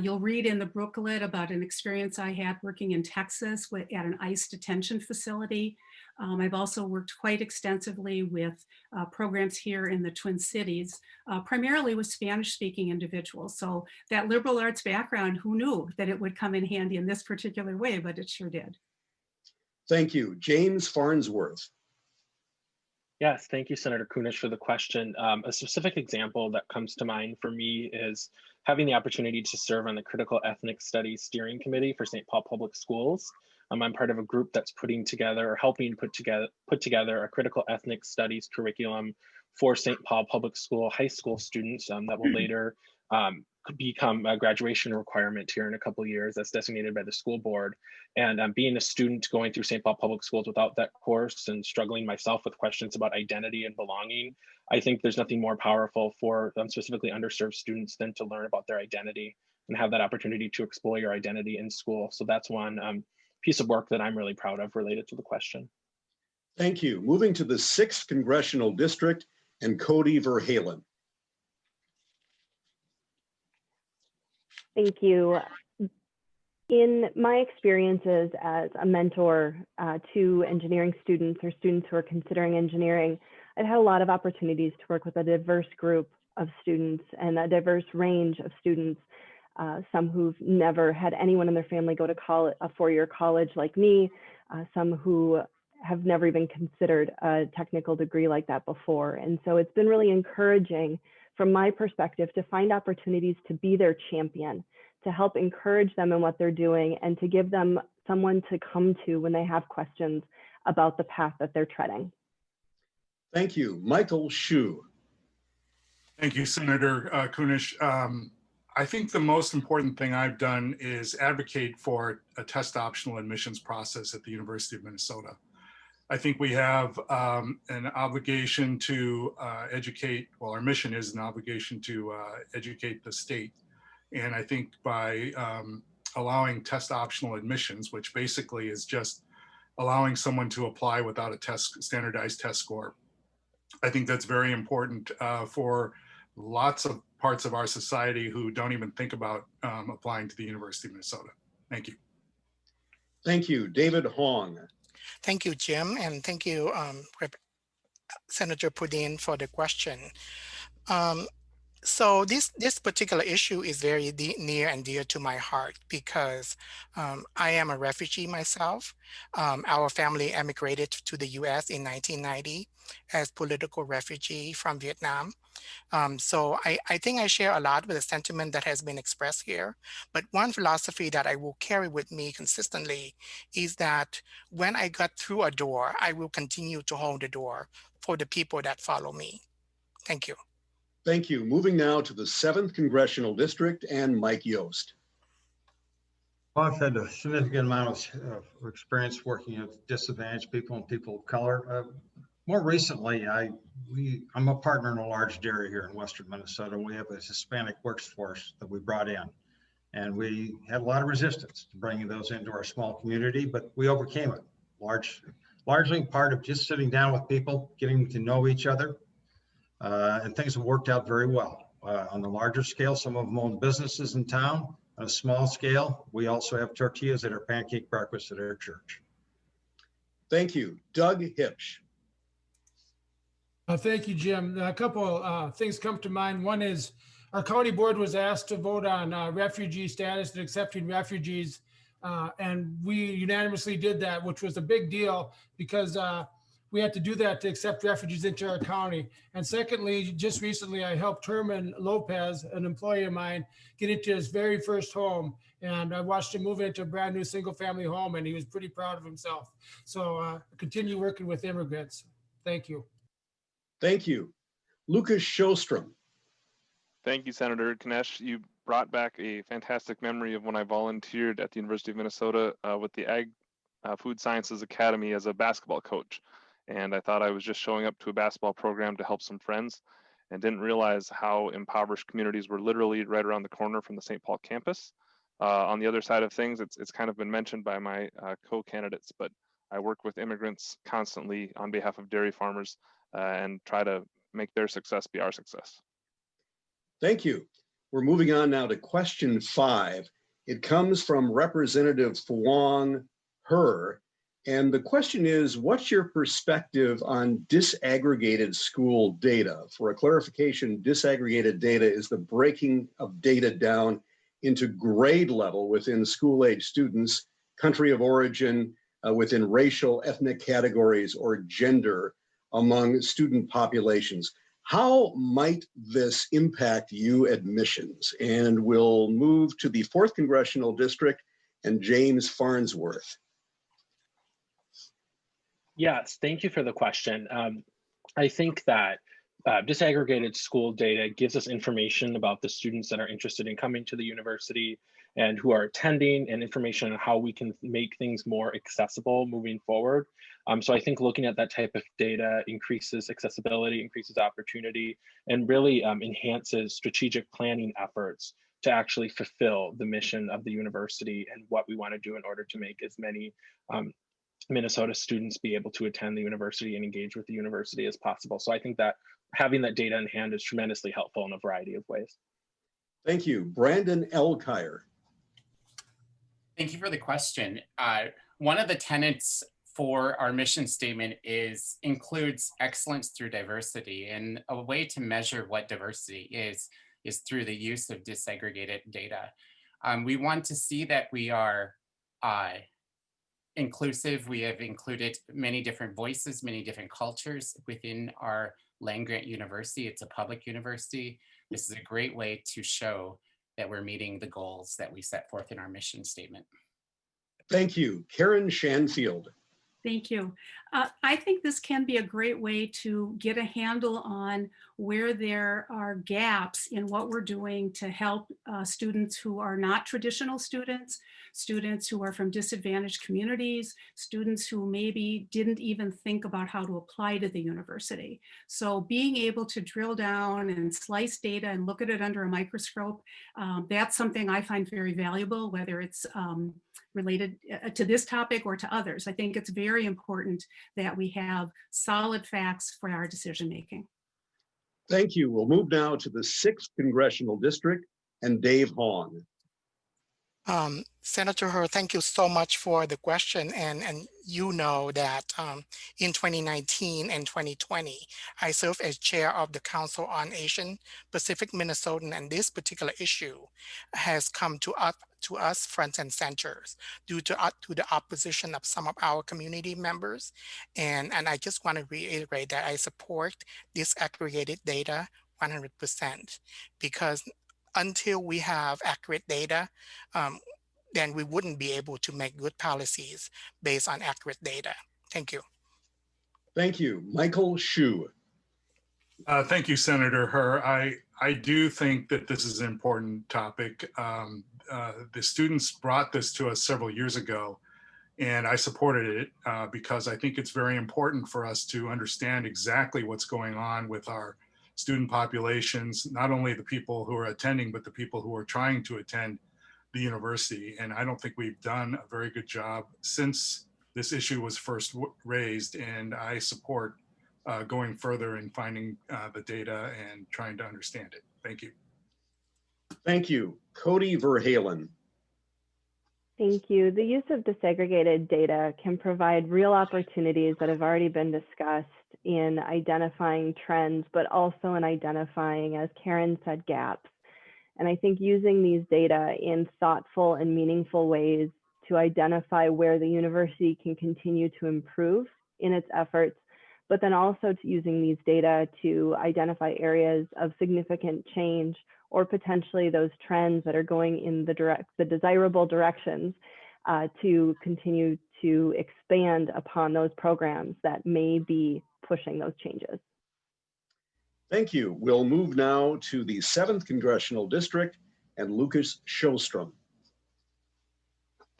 You'll read in the booklet about an experience I had working in Texas at an ICE detention facility. I've also worked quite extensively with programs here in the Twin Cities, primarily with Spanish-speaking individuals. So that liberal arts background, who knew that it would come in handy in this particular way, but it sure did. Thank you. James Farnsworth. Yes, thank you, Senator Kunesh, for the question. A specific example that comes to mind for me is having the opportunity to serve on the Critical Ethnic Studies Steering Committee for St. Paul Public Schools. I'm part of a group that's putting together or helping put together a critical ethnic studies curriculum for St. Paul Public School high school students that will later become a graduation requirement here in a couple of years that's designated by the school board. And being a student going through St. Paul Public Schools without that course and struggling myself with questions about identity and belonging, I think there's nothing more powerful for specifically underserved students than to learn about their identity and have that opportunity to explore your identity in school. So that's one piece of work that I'm really proud of related to the question. Thank you. Moving to the 6th Congressional District and Cody Verhalen. Thank you. In my experiences as a mentor to engineering students or students who are considering engineering, I've had a lot of opportunities to work with a diverse group of students and a diverse range of students, some who've never had anyone in their family go to college, a four-year college like me, some who have never even considered a technical degree like that before. And so it's been really encouraging from my perspective to find opportunities to be their champion, to help encourage them in what they're doing and to give them someone to come to when they have questions about the path that they're treading. Thank you. Michael Shu. Thank you, Senator Kunesh. I think the most important thing I've done is advocate for a test optional admissions process at the University of Minnesota. I think we have an obligation to educate, well, our mission is an obligation to educate the state. And I think by allowing test optional admissions, which basically is just allowing someone to apply without a standardized test score, I think that's very important for lots of parts of our society who don't even think about applying to the University of Minnesota. Thank you. Thank you. David Hoang. Thank you, Jim, and thank you, Senator Pudin, for the question. So this particular issue is very near and dear to my heart because I am a refugee myself. Our family emigrated to the US in 1990 as political refugee from Vietnam. So I think I share a lot with the sentiment that has been expressed here. But one philosophy that I will carry with me consistently is that when I got through a door, I will continue to hold the door for the people that follow me. Thank you. Thank you. Moving now to the 7th Congressional District and Mike Yost. Well, I've had a significant amount of experience working with disadvantaged people and people of color. More recently, I'm a partner in a large dairy here in Western Minnesota. We have a Hispanic workforce that we brought in, and we had a lot of resistance to bringing those into our small community, but we overcame it. Largely part of just sitting down with people, getting to know each other, and things have worked out very well. On the larger scale, some of them own businesses in town. On a small scale, we also have tortillas at our pancake breakfast at our church. Thank you. Doug Hipsch. Thank you, Jim. A couple things come to mind. One is our county board was asked to vote on refugee status and accepting refugees. And we unanimously did that, which was a big deal because we had to do that to accept refugees into our county. And secondly, just recently, I helped Herman Lopez, an employee of mine, get into his very first home. And I watched him move into a brand new single family home, and he was pretty proud of himself. So continue working with immigrants. Thank you. Thank you. Lucas Sjostrom. Thank you, Senator Kunesh. You brought back a fantastic memory of when I volunteered at the University of Minnesota with the Ag Food Sciences Academy as a basketball coach. And I thought I was just showing up to a basketball program to help some friends and didn't realize how impoverished communities were literally right around the corner from the St. Paul campus. On the other side of things, it's kind of been mentioned by my co-candidates, but I work with immigrants constantly on behalf of dairy farmers and try to make their success be our success. Thank you. We're moving on now to question 5. It comes from Representative Hoang, and the question is, what's your perspective on disaggregated school data? For a clarification, disaggregated data is the breaking of data down into grade level within school-age students, country of origin, within racial, ethnic categories, or gender among student populations. How might this impact U admissions? And we'll move to the 4th Congressional District and James Farnsworth. Yes, thank you for the question. I think that disaggregated school data gives us information about the students that are interested in coming to the university and who are attending, and information on how we can make things more accessible moving forward. So I think looking at that type of data increases accessibility, increases opportunity, and really enhances strategic planning efforts to actually fulfill the mission of the university and what we want to do in order to make as many Minnesota students be able to attend the university and engage with the university as possible. So I think that having that data in hand is tremendously helpful in a variety of ways. Thank you. Brandon Elkire. Thank you for the question. One of the tenets for our mission statement includes excellence through diversity, and a way to measure what diversity is through the use of disaggregated data. We want to see that we are inclusive. We have included many different voices, many different cultures within our land-grant university. It's a public university. This is a great way to show that we're meeting the goals that we set forth in our mission statement. Thank you. Karen Schanfield. Thank you. I think this can be a great way to get a handle on where there are gaps in what we're doing to help students who are not traditional students, students who are from disadvantaged communities, students who maybe didn't even think about how to apply to the university. So being able to drill down and slice data and look at it under a microscope, that's something I find very valuable, whether it's related to this topic or to others. I think it's very important that we have solid facts for our decision making. Thank you. We'll move now to the 6th Congressional District and Dave Hoang. Senator Hur, thank you so much for the question. And you know that in 2019 and 2020, I served as chair of the Council on Asian Pacific Minnesotan, and this particular issue has come to us front and center due to the opposition of some of our community members. And I just want to reiterate that I support disaggregated data 100%, because until we have accurate data, then we wouldn't be able to make good policies based on accurate data. Thank you. Thank you. Michael Hsu. Thank you, Senator Hur. I do think that this is an important topic. The students brought this to us several years ago, and I supported it because I think it's very important for us to understand exactly what's going on with our student populations, not only the people who are attending, but the people who are trying to attend the university. And I don't think we've done a very good job since this issue was first raised, and I support going further and finding the data and trying to understand it. Thank you. Thank you. Cody Verhalen. Thank you. The use of disaggregated data can provide real opportunities that have already been discussed in identifying trends, but also in identifying, as Karen said, gaps. And I think using these data in thoughtful and meaningful ways to identify where the university can continue to improve in its efforts, but then also to using these data to identify areas of significant change or potentially those trends that are going in the desirable directions to continue to expand upon those programs that may be pushing those changes. Thank you. We'll move now to the 7th Congressional District and Lucas Shostrom.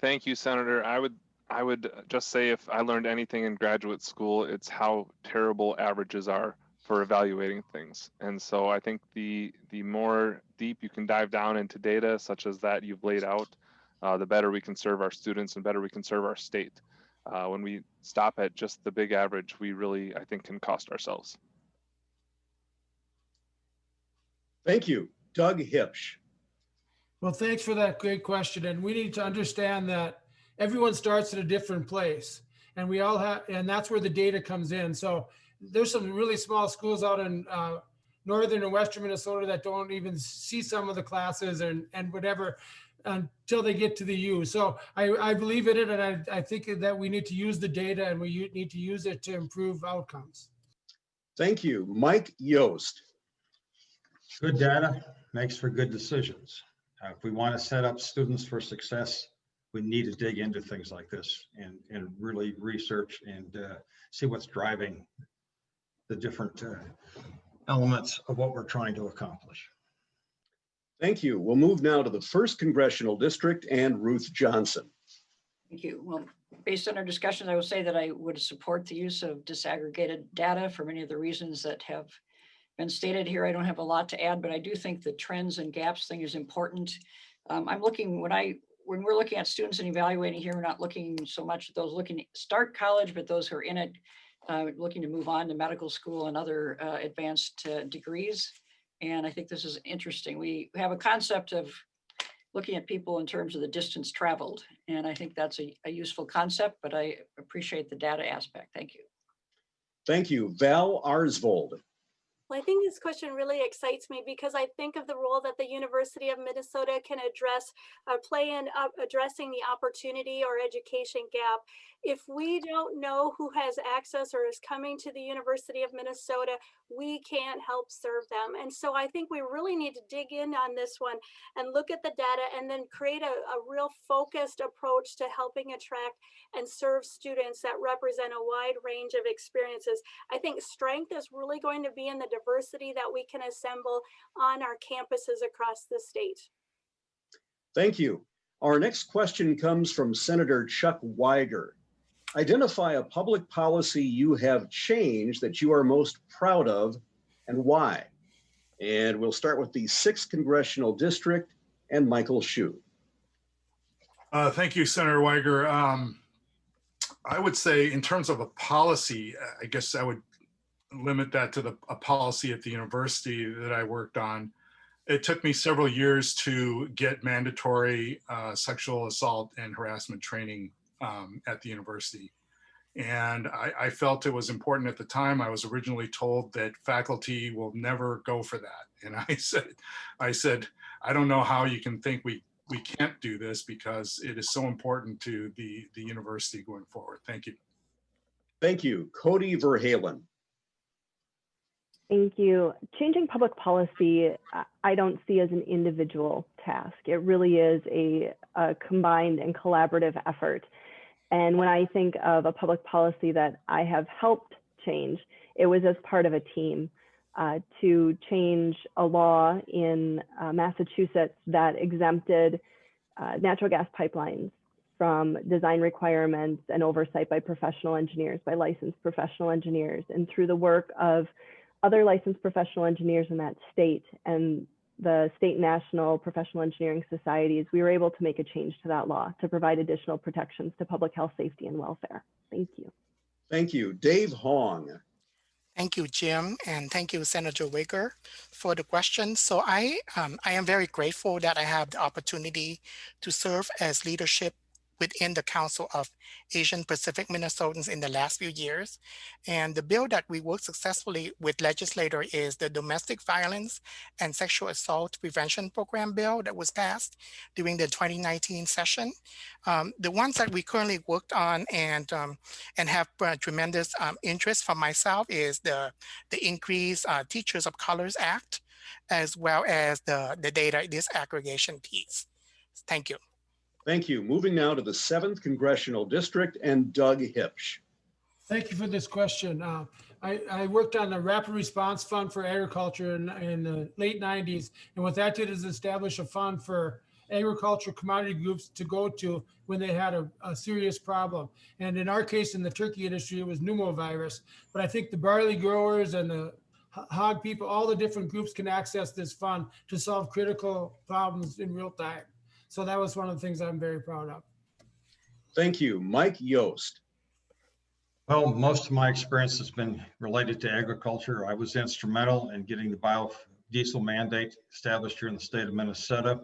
Thank you, Senator. I would just say, if I learned anything in graduate school, it's how terrible averages are for evaluating things. And so I think the more deep you can dive down into data such as that you've laid out, the better we can serve our students and better we can serve our state. When we stop at just the big average, we really, I think, can cost ourselves. Thank you. Doug Hipsch. Well, thanks for that great question. And we need to understand that everyone starts at a different place, and we all have, and that's where the data comes in. So there's some really small schools out in northern and western Minnesota that don't even see some of the classes and whatever until they get to the U. So I believe in it, and I think that we need to use the data, and we need to use it to improve outcomes. Thank you. Mike Yost. Good data makes for good decisions. If we want to set up students for success, we need to dig into things like this and really research and see what's driving the different elements of what we're trying to accomplish. Thank you. We'll move now to the 1st Congressional District and Ruth Johnson. Thank you. Well, based on our discussion, I will say that I would support the use of disaggregated data for many of the reasons that have been stated here. I don't have a lot to add, but I do think the trends and gaps thing is important. I'm looking, when we're looking at students and evaluating here, we're not looking so much at those looking to start college, but those who are in it, looking to move on to medical school and other advanced degrees. And I think this is interesting. We have a concept of looking at people in terms of the distance traveled. And I think that's a useful concept, but I appreciate the data aspect. Thank you. Thank you. Val Arsvold. Well, I think this question really excites me because I think of the role that the University of Minnesota can play in addressing the opportunity or education gap. If we don't know who has access or is coming to the University of Minnesota, we can't help serve them. And so I think we really need to dig in on this one and look at the data and then create a real focused approach to helping attract and serve students that represent a wide range of experiences. I think strength is really going to be in the diversity that we can assemble on our campuses across the state. Thank you. Our next question comes from Senator Chuck Weiger. Identify a public policy you have changed that you are most proud of and why. And we'll start with the 6th Congressional District and Michael Hsu. Thank you, Senator Weiger. I would say in terms of a policy, I guess I would limit that to a policy at the university that I worked on. It took me several years to get mandatory sexual assault and harassment training at the university. And I felt it was important at the time. I was originally told that faculty will never go for that. And I said, I don't know how you can think we can't do this because it is so important to the university going forward. Thank you. Thank you. Cody Verhalen. Thank you. Changing public policy, I don't see as an individual task. It really is a combined and collaborative effort. And when I think of a public policy that I have helped change, it was as part of a team to change a law in Massachusetts that exempted natural gas pipelines from design requirements and oversight by professional engineers, by licensed professional engineers. And through the work of other licensed professional engineers in that state and the state and national professional engineering societies, we were able to make a change to that law to provide additional protections to public health, safety, and welfare. Thank you. Thank you. Dave Hoang. Thank you, Jim, and thank you, Senator Weiger, for the question. So I am very grateful that I have the opportunity to serve as leadership within the Council of Asian Pacific Minnesotans in the last few years. And the bill that we worked successfully with legislator is the Domestic Violence and Sexual Assault Prevention Program bill that was passed during the 2019 session. The ones that we currently worked on and have tremendous interest from myself is the increased Teachers of Colors Act, as well as the data disaggregation piece. Thank you. Thank you. Moving now to the 7th Congressional District and Doug Hipsch. Thank you for this question. I worked on the Rapid Response Fund for Agriculture in the late 90s. And what that did is establish a fund for agriculture commodity groups to go to when they had a serious problem. And in our case, in the turkey industry, it was pneumovirus. But I think the barley growers and the hog people, all the different groups can access this fund to solve critical problems in real time. So that was one of the things I'm very proud of. Thank you. Mike Yost. Well, most of my experience has been related to agriculture. I was instrumental in getting the biodiesel mandate established here in the state of Minnesota,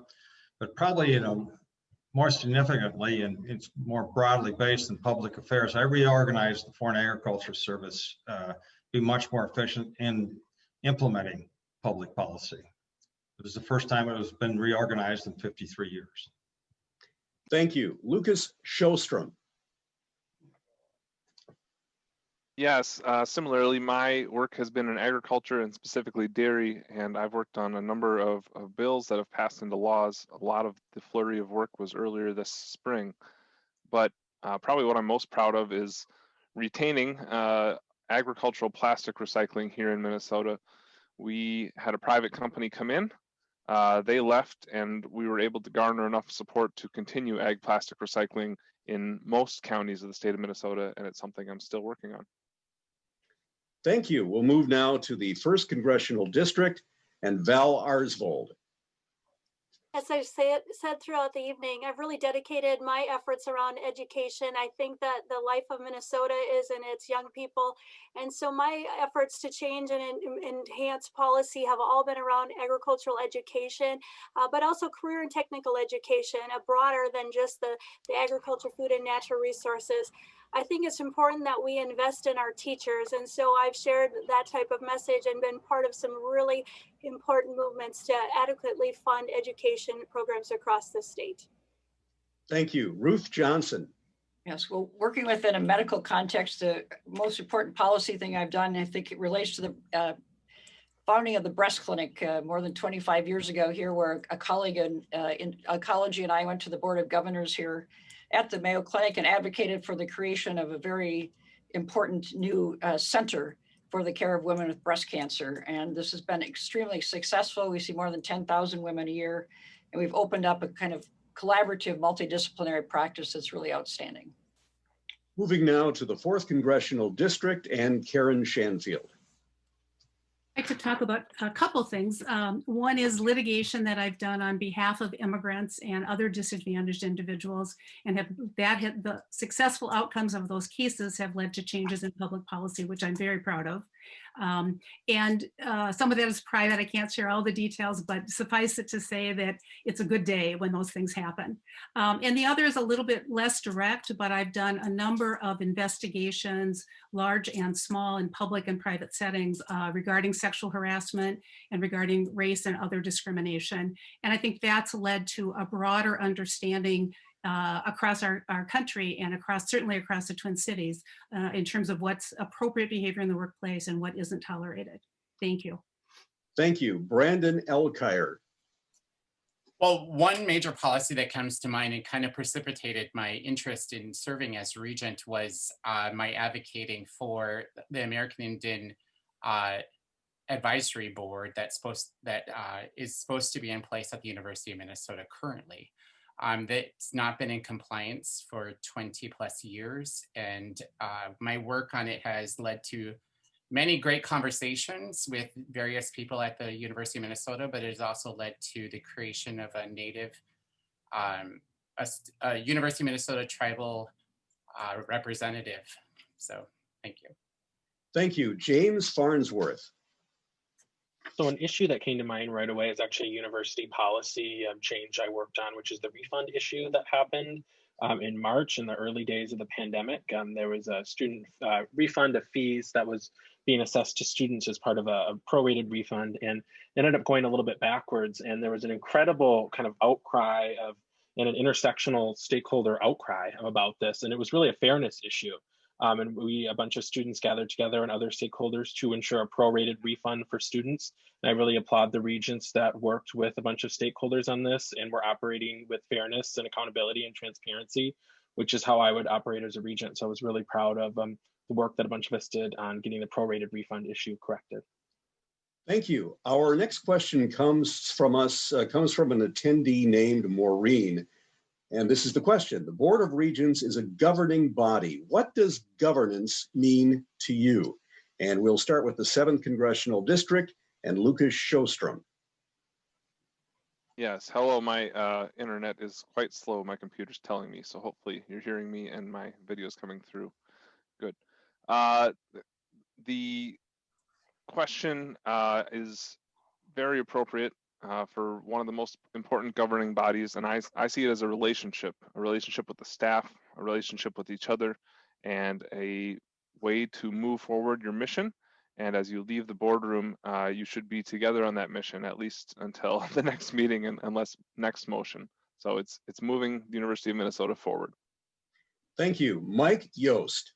but probably, more significantly, and it's more broadly based in public affairs, I reorganized the Foreign Agriculture Service to be much more efficient in implementing public policy. It was the first time it has been reorganized in 53 years. Thank you. Lucas Sjostrom. Yes, similarly, my work has been in agriculture and specifically dairy, and I've worked on a number of bills that have passed into laws. A lot of the flurry of work was earlier this spring, but probably what I'm most proud of is retaining agricultural plastic recycling here in Minnesota. We had a private company come in, they left, and we were able to garner enough support to continue ag plastic recycling in most counties of the state of Minnesota, and it's something I'm still working on. Thank you. We'll move now to the 1st Congressional District and Val Arsvold. As I've said throughout the evening, I've really dedicated my efforts around education. I think that the life of Minnesota is in its young people. And so my efforts to change and enhance policy have all been around agricultural education, but also career and technical education, broader than just the agriculture, food, and natural resources. I think it's important that we invest in our teachers. And so I've shared that type of message and been part of some really important movements to adequately fund education programs across the state. Thank you. Ruth Johnson. Yes, well, working within a medical context, the most important policy thing I've done, I think it relates to the founding of the breast clinic more than 25 years ago here, where a colleague in oncology and I went to the Board of Governors here at the Mayo Clinic and advocated for the creation of a very important new center for the care of women with breast cancer. And this has been extremely successful. We see more than 10,000 women a year, and we've opened up a kind of collaborative multidisciplinary practice that's really outstanding. Moving now to the 4th Congressional District and Karen Schanfield. I'd like to talk about a couple things. One is litigation that I've done on behalf of immigrants and other disadvantaged individuals, and the successful outcomes of those cases have led to changes in public policy, which I'm very proud of. And some of that is private. I can't share all the details, but suffice it to say that it's a good day when those things happen. And the other is a little bit less direct, but I've done a number of investigations, large and small, in public and private settings regarding sexual harassment and regarding race and other discrimination. And I think that's led to a broader understanding across our country and certainly across the Twin Cities in terms of what's appropriate behavior in the workplace and what isn't tolerated. Thank you. Thank you. Brandon Elkire. Well, one major policy that comes to mind and kind of precipitated my interest in serving as regent was my advocating for the American Indian Advisory Board that is supposed to be in place at the University of Minnesota currently. That's not been in compliance for 20 plus years. And my work on it has led to many great conversations with various people at the University of Minnesota, but it has also led to the creation of a native, a University of Minnesota tribal representative. So thank you. Thank you. James Farnsworth. So an issue that came to mind right away is actually a university policy change I worked on, which is the refund issue that happened in March in the early days of the pandemic. There was a student refund of fees that was being assessed to students as part of a prorated refund, and ended up going a little bit backwards. And there was an incredible kind of outcry and an intersectional stakeholder outcry about this. And it was really a fairness issue. And a bunch of students gathered together and other stakeholders to ensure a prorated refund for students. And I really applaud the regents that worked with a bunch of stakeholders on this and were operating with fairness and accountability and transparency, which is how I would operate as a regent. So I was really proud of the work that a bunch of us did on getting the prorated refund issue corrected. Thank you. Our next question comes from an attendee named Maureen. And this is the question. The Board of Regents is a governing body. What does governance mean to you? And we'll start with the 7th Congressional District and Lucas Sjostrom. Yes, hello, my internet is quite slow. My computer's telling me, so hopefully you're hearing me and my video is coming through. Good. The question is very appropriate for one of the most important governing bodies, and I see it as a relationship with the staff, a relationship with each other, and a way to move forward your mission. And as you leave the boardroom, you should be together on that mission, at least until the next meeting, and unless next motion. So it's moving the University of Minnesota forward. Thank you. Mike Yost.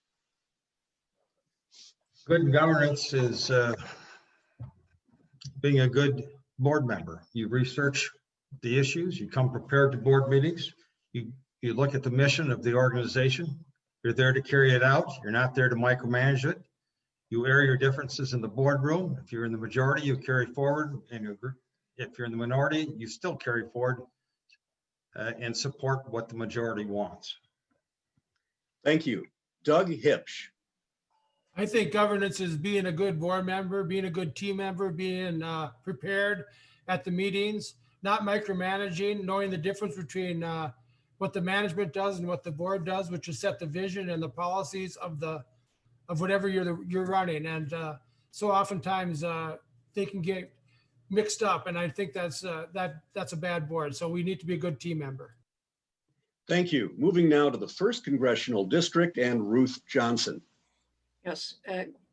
Good governance is being a good board member. You research the issues, you come prepared to board meetings, you look at the mission of the organization, you're there to carry it out, you're not there to micromanage it. You air your differences in the boardroom. If you're in the majority, you carry forward, and if you're in the minority, you still carry forward and support what the majority wants. Thank you. Doug Hipsch. I think governance is being a good board member, being a good team member, being prepared at the meetings, not micromanaging, knowing the difference between what the management does and what the board does, which is set the vision and the policies of whatever you're running. And so oftentimes they can get mixed up, and I think that's a bad board. So we need to be a good team member. Thank you. Moving now to the 1st Congressional District and Ruth Johnson. Yes,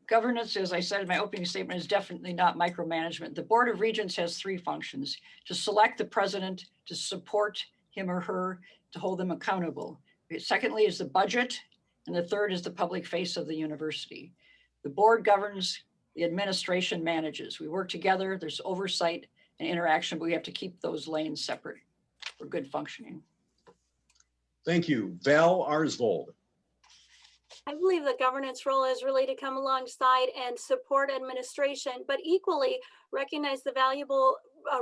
governance, as I said in my opening statement, is definitely not micromanagement. The Board of Regents has 3 functions: to select the president, to support him or her, to hold them accountable. Secondly is the budget, and the third is the public face of the university. The board governs, the administration manages. We work together, there's oversight and interaction, but we have to keep those lanes separate for good functioning. Thank you. Val Arsvold. I believe the governance role is really to come alongside and support administration, but equally recognize the valuable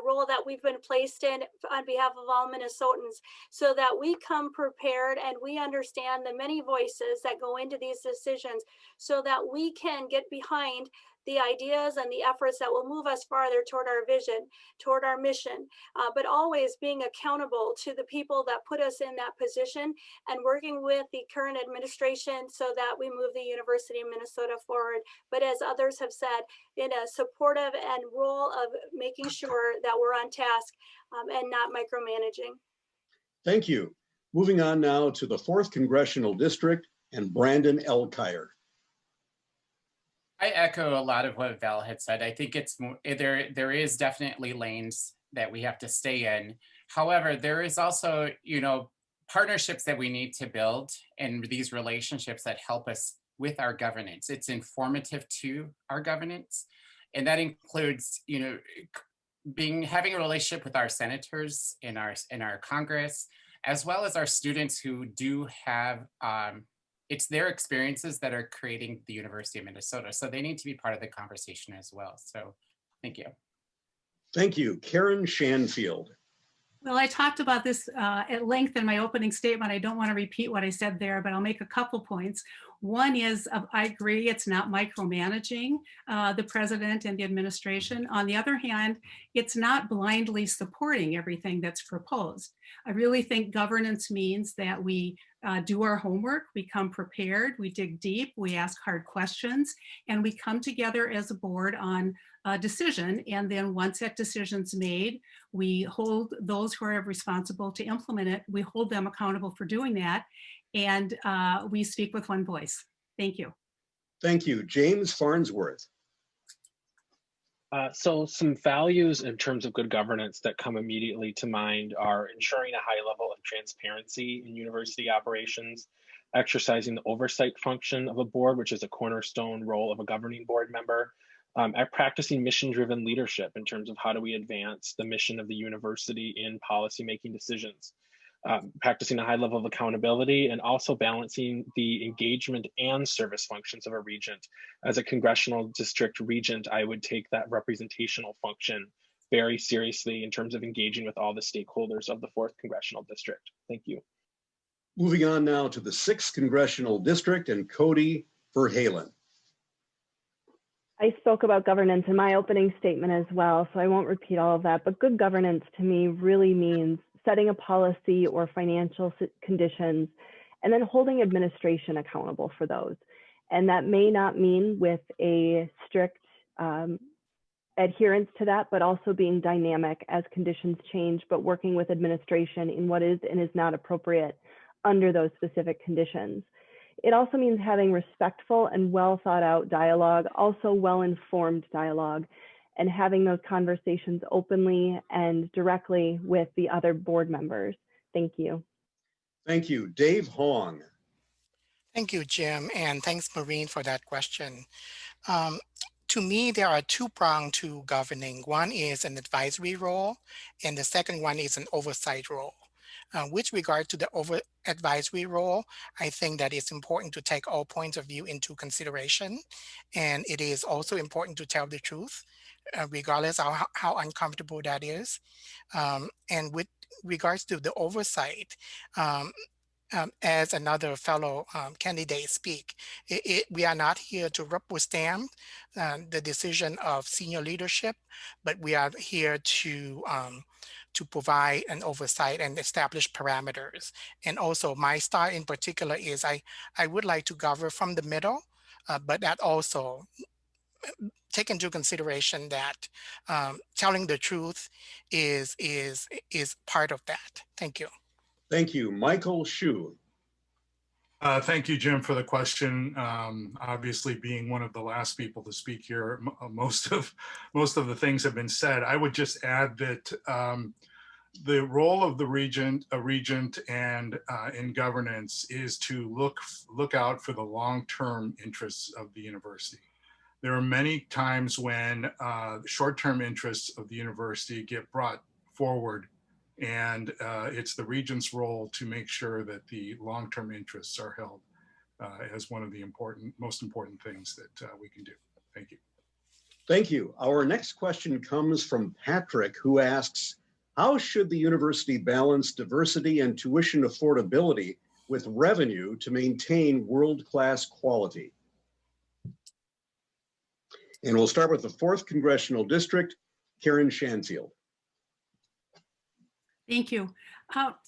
role that we've been placed in on behalf of all Minnesotans, so that we come prepared and we understand the many voices that go into these decisions, so that we can get behind the ideas and the efforts that will move us farther toward our vision, toward our mission, but always being accountable to the people that put us in that position, and working with the current administration so that we move the University of Minnesota forward. But as others have said, in a supportive and role of making sure that we're on task and not micromanaging. Thank you. Moving on now to the 4th Congressional District and Brandon Elkire. I echo a lot of what Val had said. I think it's there is definitely lanes that we have to stay in. However, there is also, partnerships that we need to build, and these relationships that help us with our governance. It's informative to our governance, and that includes, having a relationship with our senators in our Congress, as well as our students who do have. It's their experiences that are creating the University of Minnesota. So they need to be part of the conversation as well. So thank you. Thank you. Karen Schanfield. Well, I talked about this at length in my opening statement. I don't want to repeat what I said there, but I'll make a couple points. One is, I agree, it's not micromanaging the president and the administration. On the other hand, it's not blindly supporting everything that's proposed. I really think governance means that we do our homework, we come prepared, we dig deep, we ask hard questions, and we come together as a board on a decision. And then once that decision's made, we hold those who are responsible to implement it, we hold them accountable for doing that, and we speak with one voice. Thank you. Thank you. James Farnsworth. So some values in terms of good governance that come immediately to mind are ensuring a high level of transparency in university operations, exercising the oversight function of a board, which is a cornerstone role of a governing board member, practicing mission-driven leadership in terms of how do we advance the mission of the university in policy-making decisions, practicing a high level of accountability, and also balancing the engagement and service functions of a regent. As a congressional district regent, I would take that representational function very seriously in terms of engaging with all the stakeholders of the 4th Congressional District. Thank you. Moving on now to the 6th Congressional District and Cody Verhalen. I spoke about governance in my opening statement as well, so I won't repeat all of that, but good governance to me really means setting a policy or financial conditions, and then holding administration accountable for those. And that may not mean with a strict adherence to that, but also being dynamic as conditions change, but working with administration in what is and is not appropriate under those specific conditions. It also means having respectful and well thought out dialogue, also well-informed dialogue, and having those conversations openly and directly with the other board members. Thank you. Thank you. Dave Hoang. Thank you, Jim, and thanks, Maureen, for that question. To me, there are two prongs to governing. One is an advisory role, and the second one is an oversight role. With regard to the advisory role, I think that it's important to take all points of view into consideration. And it is also important to tell the truth, regardless of how uncomfortable that is. And with regards to the oversight, as another fellow candidate speak, we are not here to rubber stamp the decision of senior leadership, but we are here to provide an oversight and establish parameters. And also my style in particular is I would like to govern from the middle, but that also take into consideration that telling the truth is part of that. Thank you. Thank you. Michael Hsu. Thank you, Jim, for the question. Obviously, being one of the last people to speak here, most of the things have been said. I would just add that the role of the regent and in governance is to look out for the long-term interests of the university. There are many times when short-term interests of the university get brought forward, and it's the regent's role to make sure that the long-term interests are held as one of the most important things that we can do. Thank you. Thank you. Our next question comes from Patrick, who asks, how should the university balance diversity and tuition affordability with revenue to maintain world-class quality? And we'll start with the 4th Congressional District, Karen Schanfield. Thank you.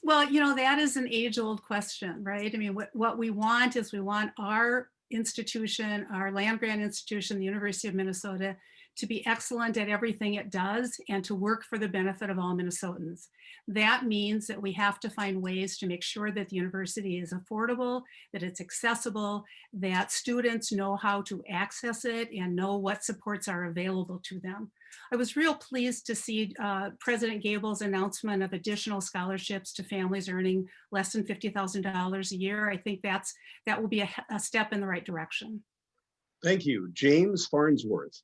Well, you know, that is an age-old question, right? I mean, what we want is we want our institution, our land-grant institution, the University of Minnesota, to be excellent at everything it does and to work for the benefit of all Minnesotans. That means that we have to find ways to make sure that the university is affordable, that it's accessible, that students know how to access it and know what supports are available to them. I was real pleased to see President Gable's announcement of additional scholarships to families earning less than $50,000 a year. I think that will be a step in the right direction. Thank you. James Farnsworth.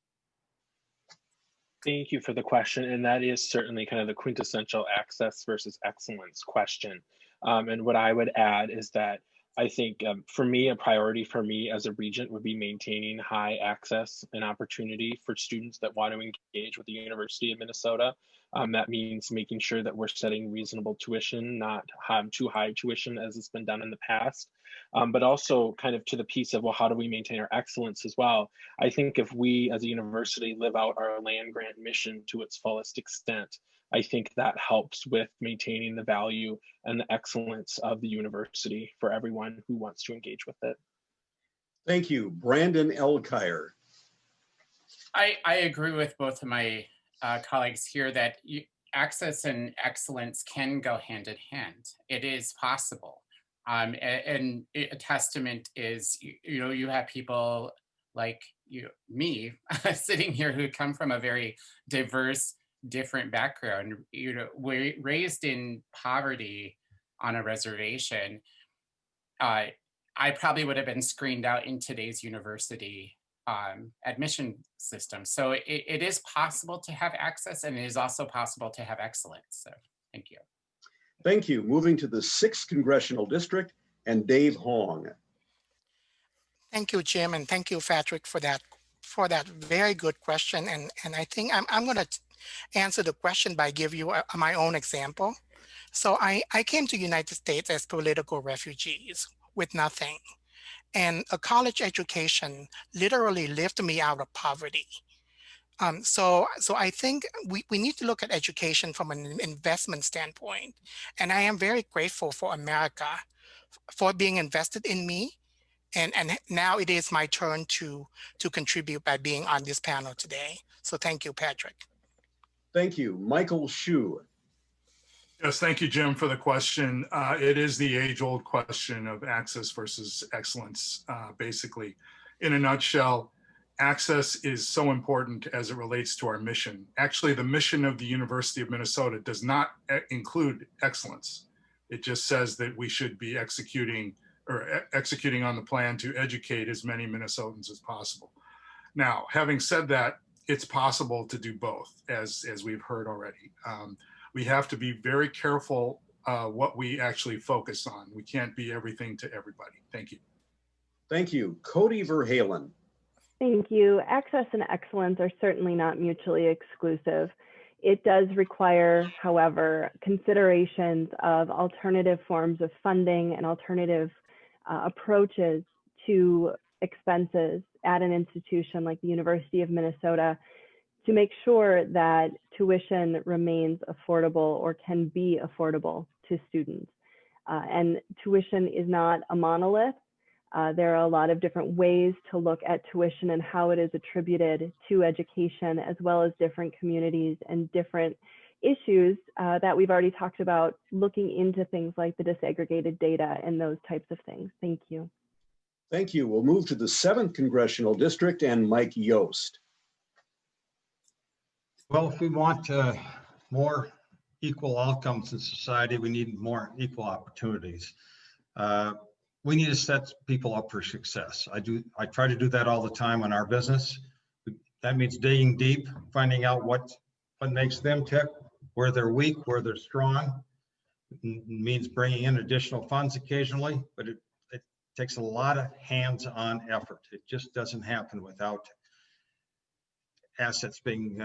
Thank you for the question. And that is certainly kind of the quintessential access versus excellence question. And what I would add is that I think for me, a priority for me as a regent would be maintaining high access and opportunity for students that want to engage with the University of Minnesota. That means making sure that we're setting reasonable tuition, not too high tuition as it's been done in the past, but also kind of to the piece of, well, how do we maintain our excellence as well? I think if we as a university live out our land grant mission to its fullest extent, I think that helps with maintaining the value and the excellence of the university for everyone who wants to engage with it. Thank you. Brandon Elkire. I agree with both of my colleagues here that access and excellence can go hand in hand. It is possible. And a testament is, you have people like me sitting here who come from a very diverse, different background, we're raised in poverty on a reservation. I probably would have been screened out in today's university admission system. So it is possible to have access, and it is also possible to have excellence. So thank you. Thank you. Moving to the 6th Congressional District and Dave Hoang. Thank you, Jim, and thank you, Patrick, for that very good question. And I think I'm going to answer the question by giving you my own example. So I came to the United States as political refugees with nothing. And a college education literally lifted me out of poverty. So I think we need to look at education from an investment standpoint. And I am very grateful for America for being invested in me And now it is my turn to contribute by being on this panel today. So thank you, Patrick. Thank you. Michael Shu. Yes, thank you, Jim, for the question. It is the age-old question of access versus excellence. Basically, in a nutshell, access is so important as it relates to our mission. Actually, the mission of the University of Minnesota does not include excellence. It just says that we should be executing on the plan to educate as many Minnesotans as possible. Now, having said that, it's possible to do both, as we've heard already. We have to be very careful what we actually focus on. We can't be everything to everybody. Thank you. Thank you. Cody Verhalen. Thank you. Access and excellence are certainly not mutually exclusive. It does require, however, considerations of alternative forms of funding and alternative approaches to expenses at an institution like the University of Minnesota to make sure that tuition remains affordable or can be affordable to students. And tuition is not a monolith. There are a lot of different ways to look at tuition and how it is attributed to education, as well as different communities and different issues that we've already talked about, looking into things like the disaggregated data and those types of things. Thank you. Thank you. We'll move to the 7th Congressional District and Mike Yost. Well, if we want more equal outcomes in society, we need more equal opportunities. We need to set people up for success. I try to do that all the time in our business. That means digging deep, finding out what makes them tick, where they're weak, where they're strong. It means bringing in additional funds occasionally, but it takes a lot of hands-on effort. It just doesn't happen without assets being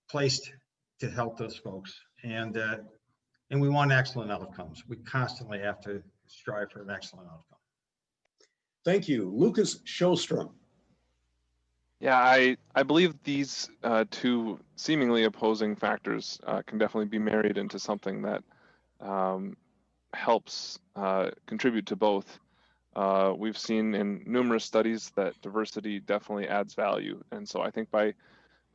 placed to help those folks. And we want excellent outcomes. We constantly have to strive for an excellent outcome. Thank you. Lucas Shostrom. Yeah, I believe these two seemingly opposing factors can definitely be married into something that helps contribute to both. We've seen in numerous studies that diversity definitely adds value. And so I think by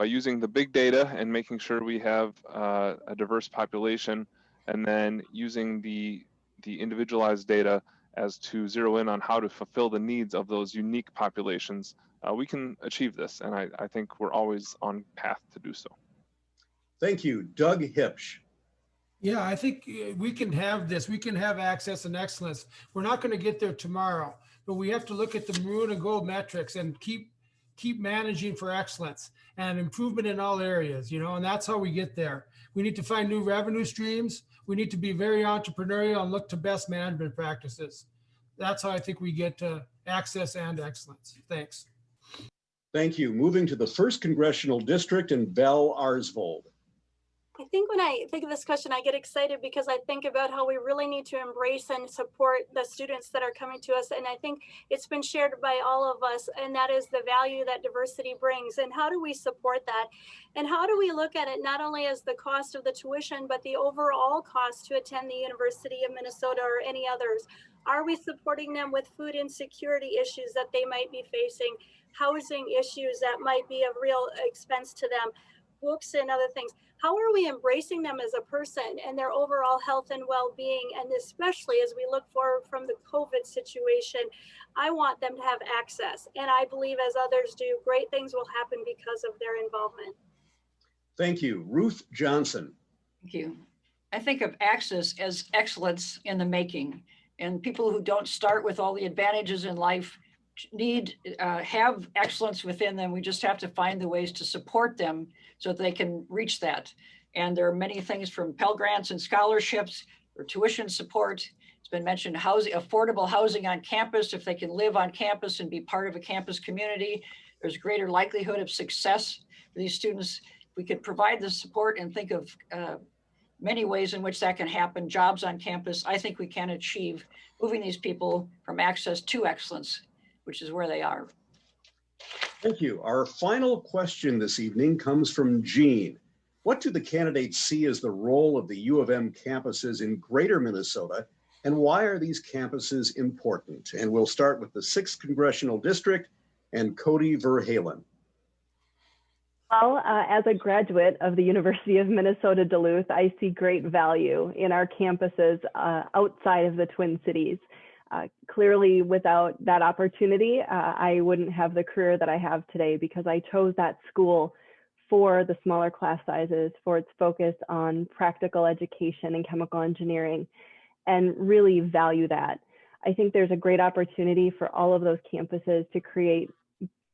using the big data and making sure we have a diverse population, and then using the individualized data as to zero in on how to fulfill the needs of those unique populations, we can achieve this. And I think we're always on path to do so. Thank you. Doug Hipsch. Yeah, I think we can have this. We can have access and excellence. We're not going to get there tomorrow, but we have to look at the maroon and gold metrics and keep managing for excellence and improvement in all areas, and that's how we get there. We need to find new revenue streams. We need to be very entrepreneurial and look to best management practices. That's how I think we get to access and excellence. Thanks. Thank you. Moving to the 1st Congressional District and Belle Arsvold. I think when I think of this question, I get excited because I think about how we really need to embrace and support the students that are coming to us. And I think it's been shared by all of us, and that is the value that diversity brings. And how do we support that? And how do we look at it not only as the cost of the tuition, but the overall cost to attend the University of Minnesota or any others? Are we supporting them with food insecurity issues that they might be facing, housing issues that might be of real expense to them, books and other things? How are we embracing them as a person and their overall health and well-being? And especially as we look forward from the COVID situation, I want them to have access. And I believe, as others do, great things will happen because of their involvement. Thank you. Ruth Johnson. Thank you. I think of access as excellence in the making. And people who don't start with all the advantages in life have excellence within them. We just have to find the ways to support them so that they can reach that. And there are many things, from Pell Grants and scholarships or tuition support. It's been mentioned housing, affordable housing on campus. If they can live on campus and be part of a campus community, there's greater likelihood of success for these students. We could provide the support and think of many ways in which that can happen. Jobs on campus, I think we can achieve moving these people from access to excellence, which is where they are. Thank you. Our final question this evening comes from Jean. What do the candidates see as the role of the U of M campuses in greater Minnesota And why are these campuses important? And we'll start with the 6th Congressional District and Cody Verhalen. Well, as a graduate of the University of Minnesota Duluth, I see great value in our campuses outside of the Twin Cities. Clearly, without that opportunity, I wouldn't have the career that I have today because I chose that school for the smaller class sizes, for its focus on practical education and chemical engineering, and really value that. I think there's a great opportunity for all of those campuses to create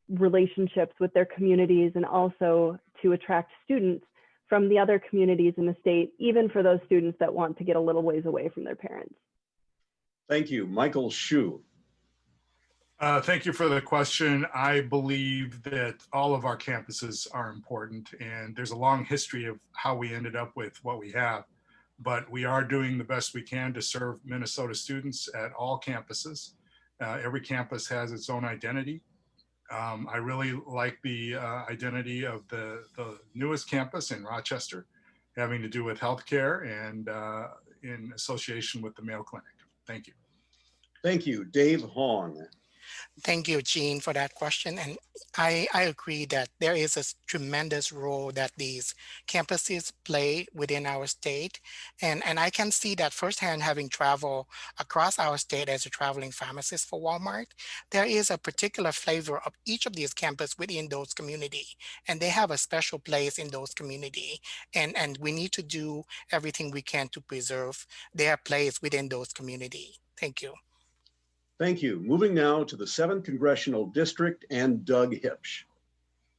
relationships with their communities and also to attract students from the other communities in the state, even for those students that want to get a little ways away from their parents. Thank you. Michael Hsu. Thank you for the question. I believe that all of our campuses are important, and there's a long history of how we ended up with what we have. But we are doing the best we can to serve Minnesota students at all campuses. Every campus has its own identity. I really like the identity of the newest campus in Rochester, having to do with healthcare and in association with the Mayo Clinic. Thank you. Thank you. Dave Hoang. Thank you, Gene, for that question. And I agree that there is a tremendous role that these campuses play within our state. And I can see that firsthand, having traveled across our state as a traveling pharmacist for Walmart. There is a particular flavor of each of these campuses within those communities, and they have a special place in those communities. And we need to do everything we can to preserve their place within those communities. Thank you. Thank you. Moving now to the 7th Congressional District and Doug Hipsch.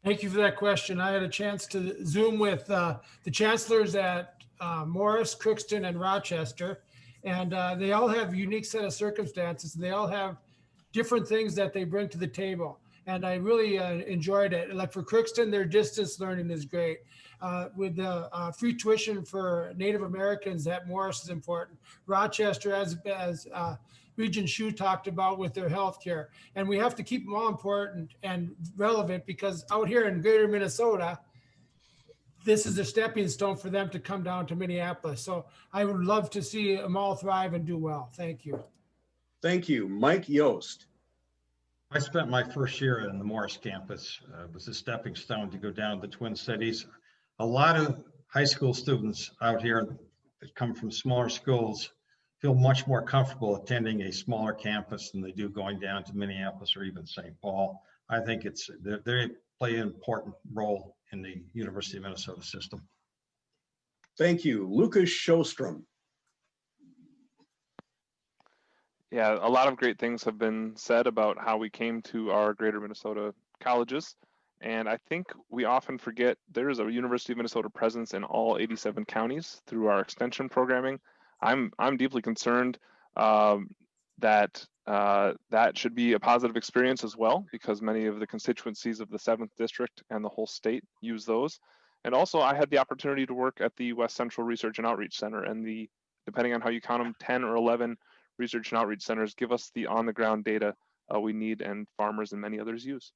Thank you for that question. I had a chance to Zoom with the chancellors at Morris, Crookston, and Rochester, and they all have a unique set of circumstances. They all have different things that they bring to the table, and I really enjoyed it. Like for Crookston, their distance learning is great. With the free tuition for Native Americans at Morris is important. Rochester, as Regent Hsu talked about with their healthcare. And we have to keep them all important and relevant because out here in greater Minnesota, this is a stepping stone for them to come down to Minneapolis. So I would love to see them all thrive and do well. Thank you. Thank you. Mike Yost. I spent my first year in the Morris campus. It was a stepping stone to go down to the Twin Cities. A lot of high school students out here that come from smaller schools feel much more comfortable attending a smaller campus than they do going down to Minneapolis or even St. Paul. I think they play an important role in the University of Minnesota system. Thank you. Lucas Sjostrom. Yeah, a lot of great things have been said about how we came to our greater Minnesota colleges. And I think we often forget there is a University of Minnesota presence in all 87 counties through our extension programming. I'm deeply concerned that that should be a positive experience as well, because many of the constituencies of the 7th District and the whole state use those. And also I had the opportunity to work at the West Central Research and Outreach Center, and depending on how you count them, 10 or 11 research and outreach centers give us the on-the-ground data we need and farmers and many others use.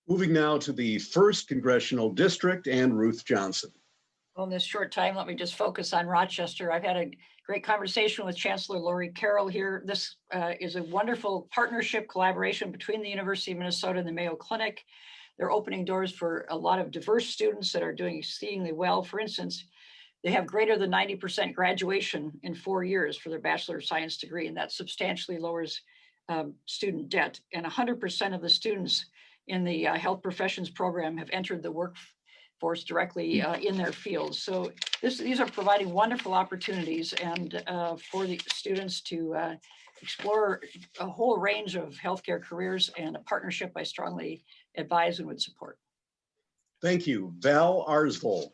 Moving now to the 1st Congressional District and Ruth Johnson. Well, in this short time, let me just focus on Rochester. I've had a great conversation with Chancellor Lori Carroll here. This is a wonderful partnership collaboration between the University of Minnesota and the Mayo Clinic. They're opening doors for a lot of diverse students that are doing exceedingly well. For instance, they have greater than 90% graduation in 4 years for their Bachelor of Science degree, and that substantially lowers student debt. And 100% of the students in the health professions program have entered the workforce directly in their fields. So these are providing wonderful opportunities and for the students to explore a whole range of healthcare careers, and a partnership I strongly advise and would support. Thank you. Val Arsvold.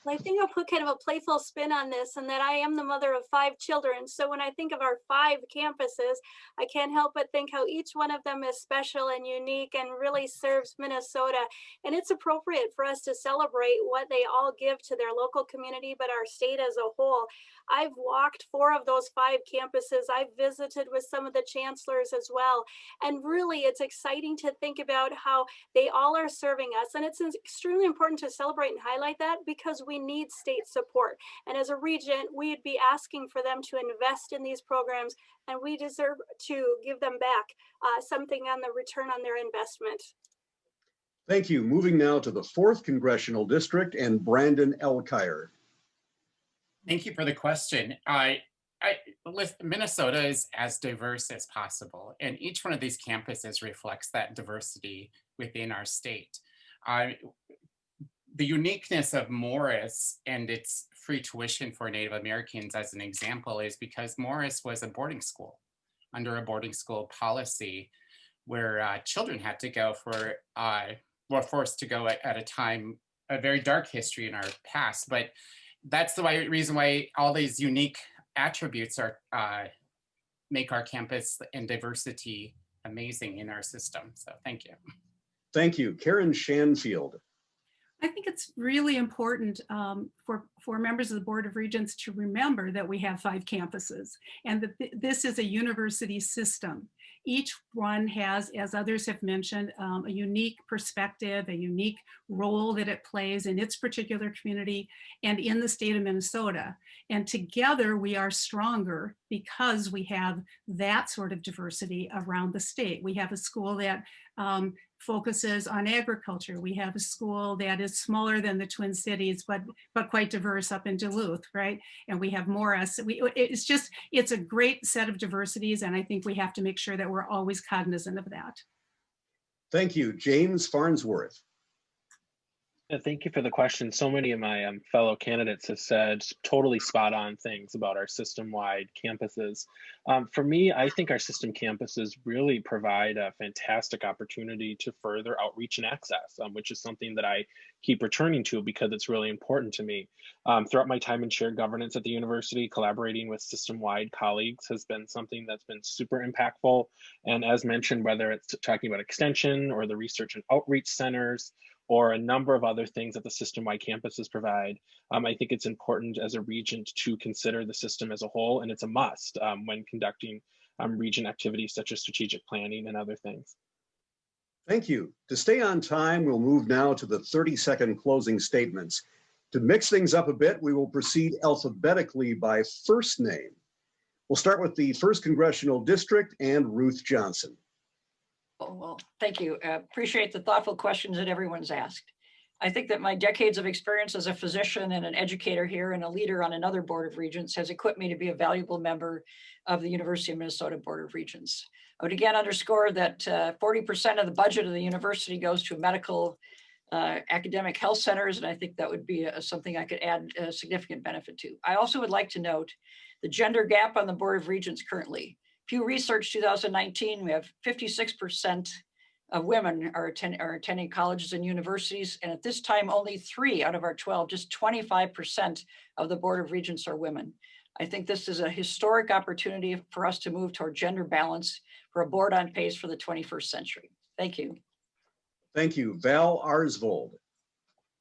I think I'll put kind of a playful spin on this, and that I am the mother of 5 children. So when I think of our 5 campuses, I can't help but think how each one of them is special and unique and really serves Minnesota. And it's appropriate for us to celebrate what they all give to their local community, but our state as a whole. I've walked 4 of those 5 campuses. I've visited with some of the chancellors as well. And really, it's exciting to think about how they all are serving us. And it's extremely important to celebrate and highlight that, because we need state support. And as a regent, we'd be asking for them to invest in these programs, and we deserve to give them back something on the return on their investment. Thank you. Moving now to the 4th Congressional District and Brandon Elkire. Thank you for the question. Minnesota is as diverse as possible, and each one of these campuses reflects that diversity within our state. The uniqueness of Morris and its free tuition for Native Americans, as an example, is because Morris was a boarding school under a boarding school policy where children had to go were forced to go at a time, a very dark history in our past. But that's the reason why all these unique attributes are make our campus and diversity amazing in our system. So thank you. Thank you. Karen Schanfield. I think it's really important for members of the Board of Regents to remember that we have 5 campuses and that this is a university system. Each one has, as others have mentioned, a unique perspective, a unique role that it plays in its particular community and in the state of Minnesota. And together we are stronger because we have that sort of diversity around the state. We have a school that focuses on agriculture. We have a school that is smaller than the Twin Cities, but quite diverse up in Duluth, right? And we have Morris. It's a great set of diversities, and I think we have to make sure that we're always cognizant of that. Thank you. James Farnsworth. Thank you for the question. So many of my fellow candidates have said totally spot on things about our system-wide campuses. For me, I think our system campuses really provide a fantastic opportunity to further outreach and access, which is something that I keep returning to because it's really important to me. Throughout my time in shared governance at the university, collaborating with system-wide colleagues has been something that's been super impactful. And as mentioned, whether it's talking about extension or the research and outreach centers, or a number of other things that the system-wide campuses provide, I think it's important as a regent to consider the system as a whole, and it's a must when conducting regent activities such as strategic planning and other things. Thank you. To stay on time, we'll move now to the 30-second closing statements. To mix things up a bit, we will proceed alphabetically by first name. We'll start with the 1st Congressional District and Ruth Johnson. Oh, well, thank you. Appreciate the thoughtful questions that everyone's asked. I think that my decades of experience as a physician and an educator here and a leader on another Board of Regents has equipped me to be a valuable member of the University of Minnesota Board of Regents. I would again underscore that 40% of the budget of the university goes to medical academic health centers, and I think that would be something I could add a significant benefit to. I also would like to note the gender gap on the Board of Regents currently. Pew Research 2019, we have 56% of women are attending colleges and universities. And at this time, only 3 out of our 12, just 25% of the Board of Regents are women. I think this is a historic opportunity for us to move toward gender balance for a board on pace for the 21st century. Thank you. Thank you. Val Arsvold.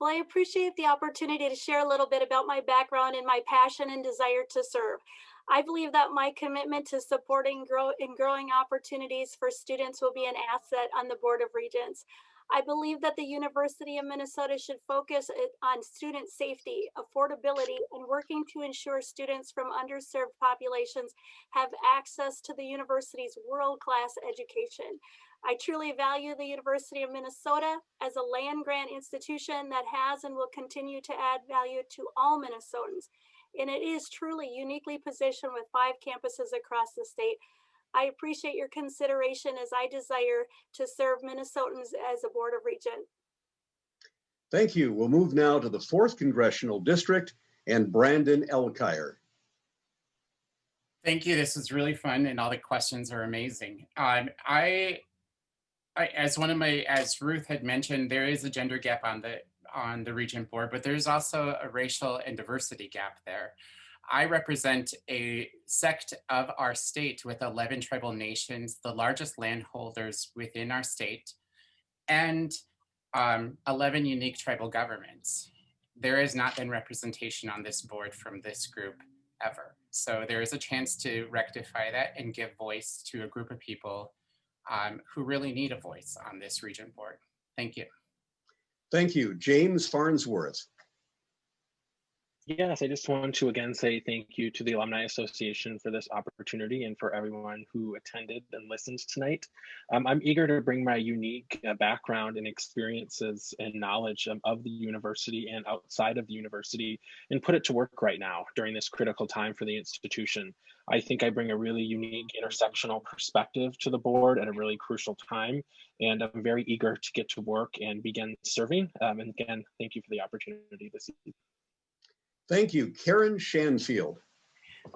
Well, I appreciate the opportunity to share a little bit about my background and my passion and desire to serve. I believe that my commitment to supporting growing opportunities for students will be an asset on the Board of Regents. I believe that the University of Minnesota should focus on student safety, affordability, and working to ensure students from underserved populations have access to the university's world-class education. I truly value the University of Minnesota as a land-grant institution that has and will continue to add value to all Minnesotans. And it is truly uniquely positioned with 5 campuses across the state. I appreciate your consideration as I desire to serve Minnesotans as a Board of Regent. Thank you. We'll move now to the 4th Congressional District and Brandon Elkire. Thank you. This was really fun, and all the questions are amazing. As Ruth had mentioned, there is a gender gap on the Regent Board, but there's also a racial and diversity gap there. I represent a sect of our state with 11 tribal nations, the largest landholders within our state, and 11 unique tribal governments. There has not been representation on this board from this group ever. So there is a chance to rectify that and give voice to a group of people who really need a voice on this Regent Board. Thank you. Thank you. James Farnsworth. Yes, I just want to again say thank you to the Alumni Association for this opportunity and for everyone who attended and listened tonight. I'm eager to bring my unique background and experiences and knowledge of the university and outside of the university and put it to work right now during this critical time for the institution. I think I bring a really unique intersectional perspective to the board at a really crucial time, and I'm very eager to get to work and begin serving. And again, thank you for the opportunity this evening. Thank you. Karen Schanfield.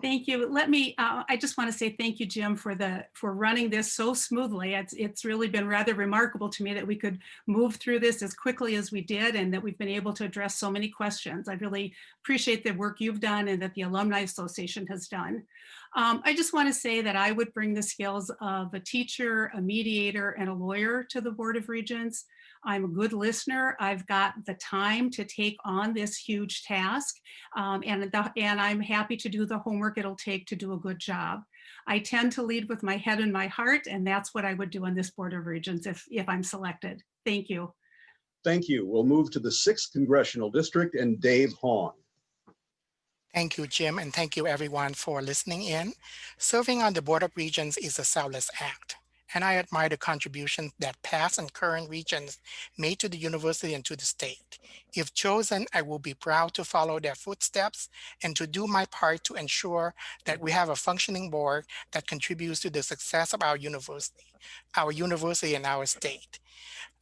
Thank you. Let me, I just want to say thank you, Jim, for running this so smoothly. It's really been rather remarkable to me that we could move through this as quickly as we did and that we've been able to address so many questions. I really appreciate the work you've done and that the Alumni Association has done. I just want to say that I would bring the skills of a teacher, a mediator, and a lawyer to the Board of Regents. I'm a good listener. I've got the time to take on this huge task, and I'm happy to do the homework it'll take to do a good job. I tend to lead with my head and my heart, and that's what I would do on this Board of Regents if I'm selected. Thank you. Thank you. We'll move to the 6th Congressional District and Dave Hoang. Thank you, Jim, and thank you everyone for listening in. Serving on the Board of Regents is a selfless act, and I admire the contributions that past and current regents made to the university and to the state. If chosen, I will be proud to follow their footsteps and to do my part to ensure that we have a functioning board that contributes to the success of our university and our state.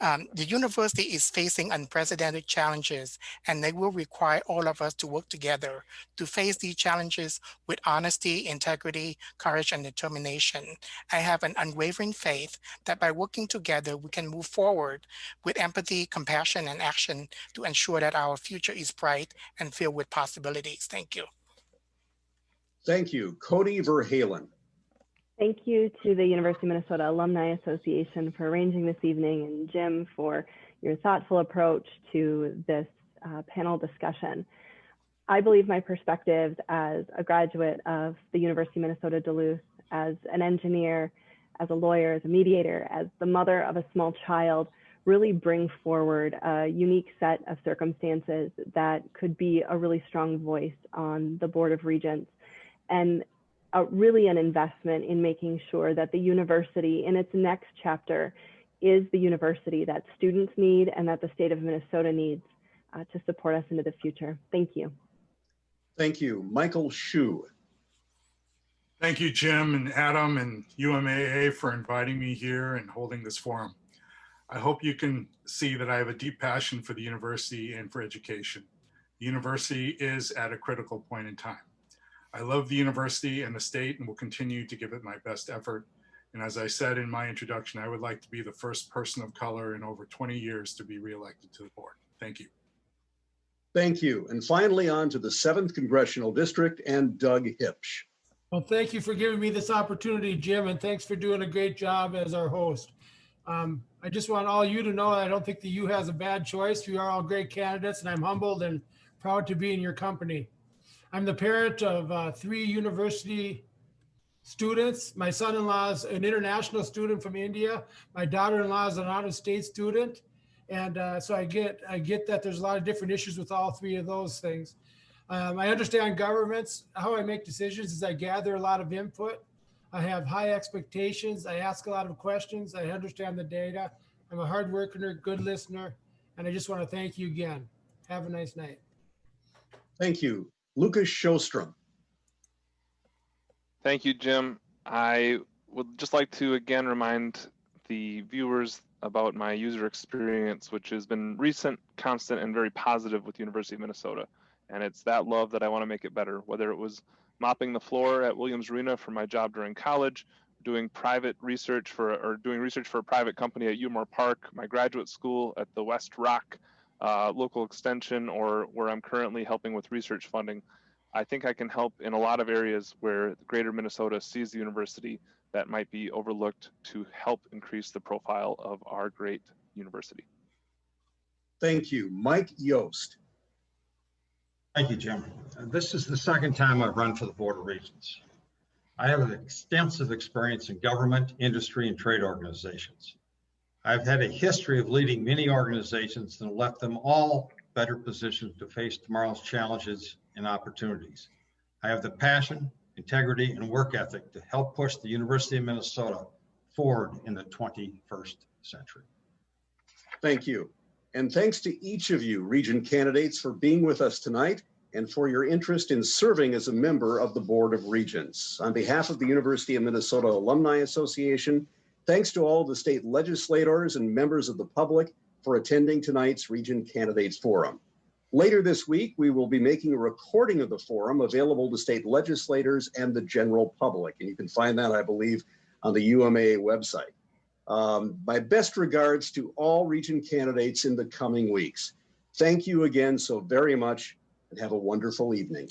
The university is facing unprecedented challenges, and they will require all of us to work together to face these challenges with honesty, integrity, courage, and determination. I have an unwavering faith that by working together, we can move forward with empathy, compassion, and action to ensure that our future is bright and filled with possibilities. Thank you. Thank you. Cody Verhalen. Thank you to the University of Minnesota Alumni Association for arranging this evening, and Jim for your thoughtful approach to this panel discussion. I believe my perspectives as a graduate of the University of Minnesota Duluth, as an engineer, as a lawyer, as a mediator, as the mother of a small child, really bring forward a unique set of circumstances that could be a really strong voice on the Board of Regents, and really an investment in making sure that the university in its next chapter is the university that students need and that the state of Minnesota needs to support us into the future. Thank you. Thank you. Michael Hsu. Thank you, Jim and Adam and UMAA for inviting me here and holding this forum. I hope you can see that I have a deep passion for the university and for education. The university is at a critical point in time. I love the university and the state and will continue to give it my best effort. And as I said in my introduction, I would like to be the first person of color in over 20 years to be reelected to the board. Thank you. Thank you. And finally on to the 7th Congressional District and Doug Hipsch. Well, thank you for giving me this opportunity, Jim, and thanks for doing a great job as our host. I just want all you to know that I don't think the U has a bad choice. You are all great candidates, and I'm humbled and proud to be in your company. I'm the parent of 3 university students. My son-in-law is an international student from India. My daughter-in-law is an out-of-state student. And so I get that there's a lot of different issues with all 3 of those things. I understand governments. How I make decisions is I gather a lot of input. I have high expectations. I ask a lot of questions. I understand the data. I'm a hard worker, good listener. And I just want to thank you again. Have a nice night. Thank you. Lucas Sjostrom. Thank you, Jim. I would just like to again remind the viewers about my user experience, which has been recent, constant, and very positive with the University of Minnesota. And it's that love that I want to make it better, whether it was mopping the floor at Williams Arena for my job during college, doing research for a private company at Umore Park, my graduate school at the West Rock local extension, or where I'm currently helping with research funding. I think I can help in a lot of areas where greater Minnesota sees the university that might be overlooked to help increase the profile of our great university. Thank you. Mike Yost. Thank you, Jim. This is the second time I've run for the Board of Regents. I have an extensive experience in government, industry, and trade organizations. I've had a history of leading many organizations and left them all better positioned to face tomorrow's challenges and opportunities. I have the passion, integrity, and work ethic to help push the University of Minnesota forward in the 21st century. Thank you. And thanks to each of you, Regent candidates, for being with us tonight and for your interest in serving as a member of the Board of Regents. On behalf of the University of Minnesota Alumni Association, thanks to all of the state legislators and members of the public for attending tonight's Regent Candidates Forum. Later this week, we will be making a recording of the forum available to state legislators and the general public. And you can find that, I believe, on the UMAA website. My best regards to all Regent candidates in the coming weeks. Thank you again so very much and have a wonderful evening.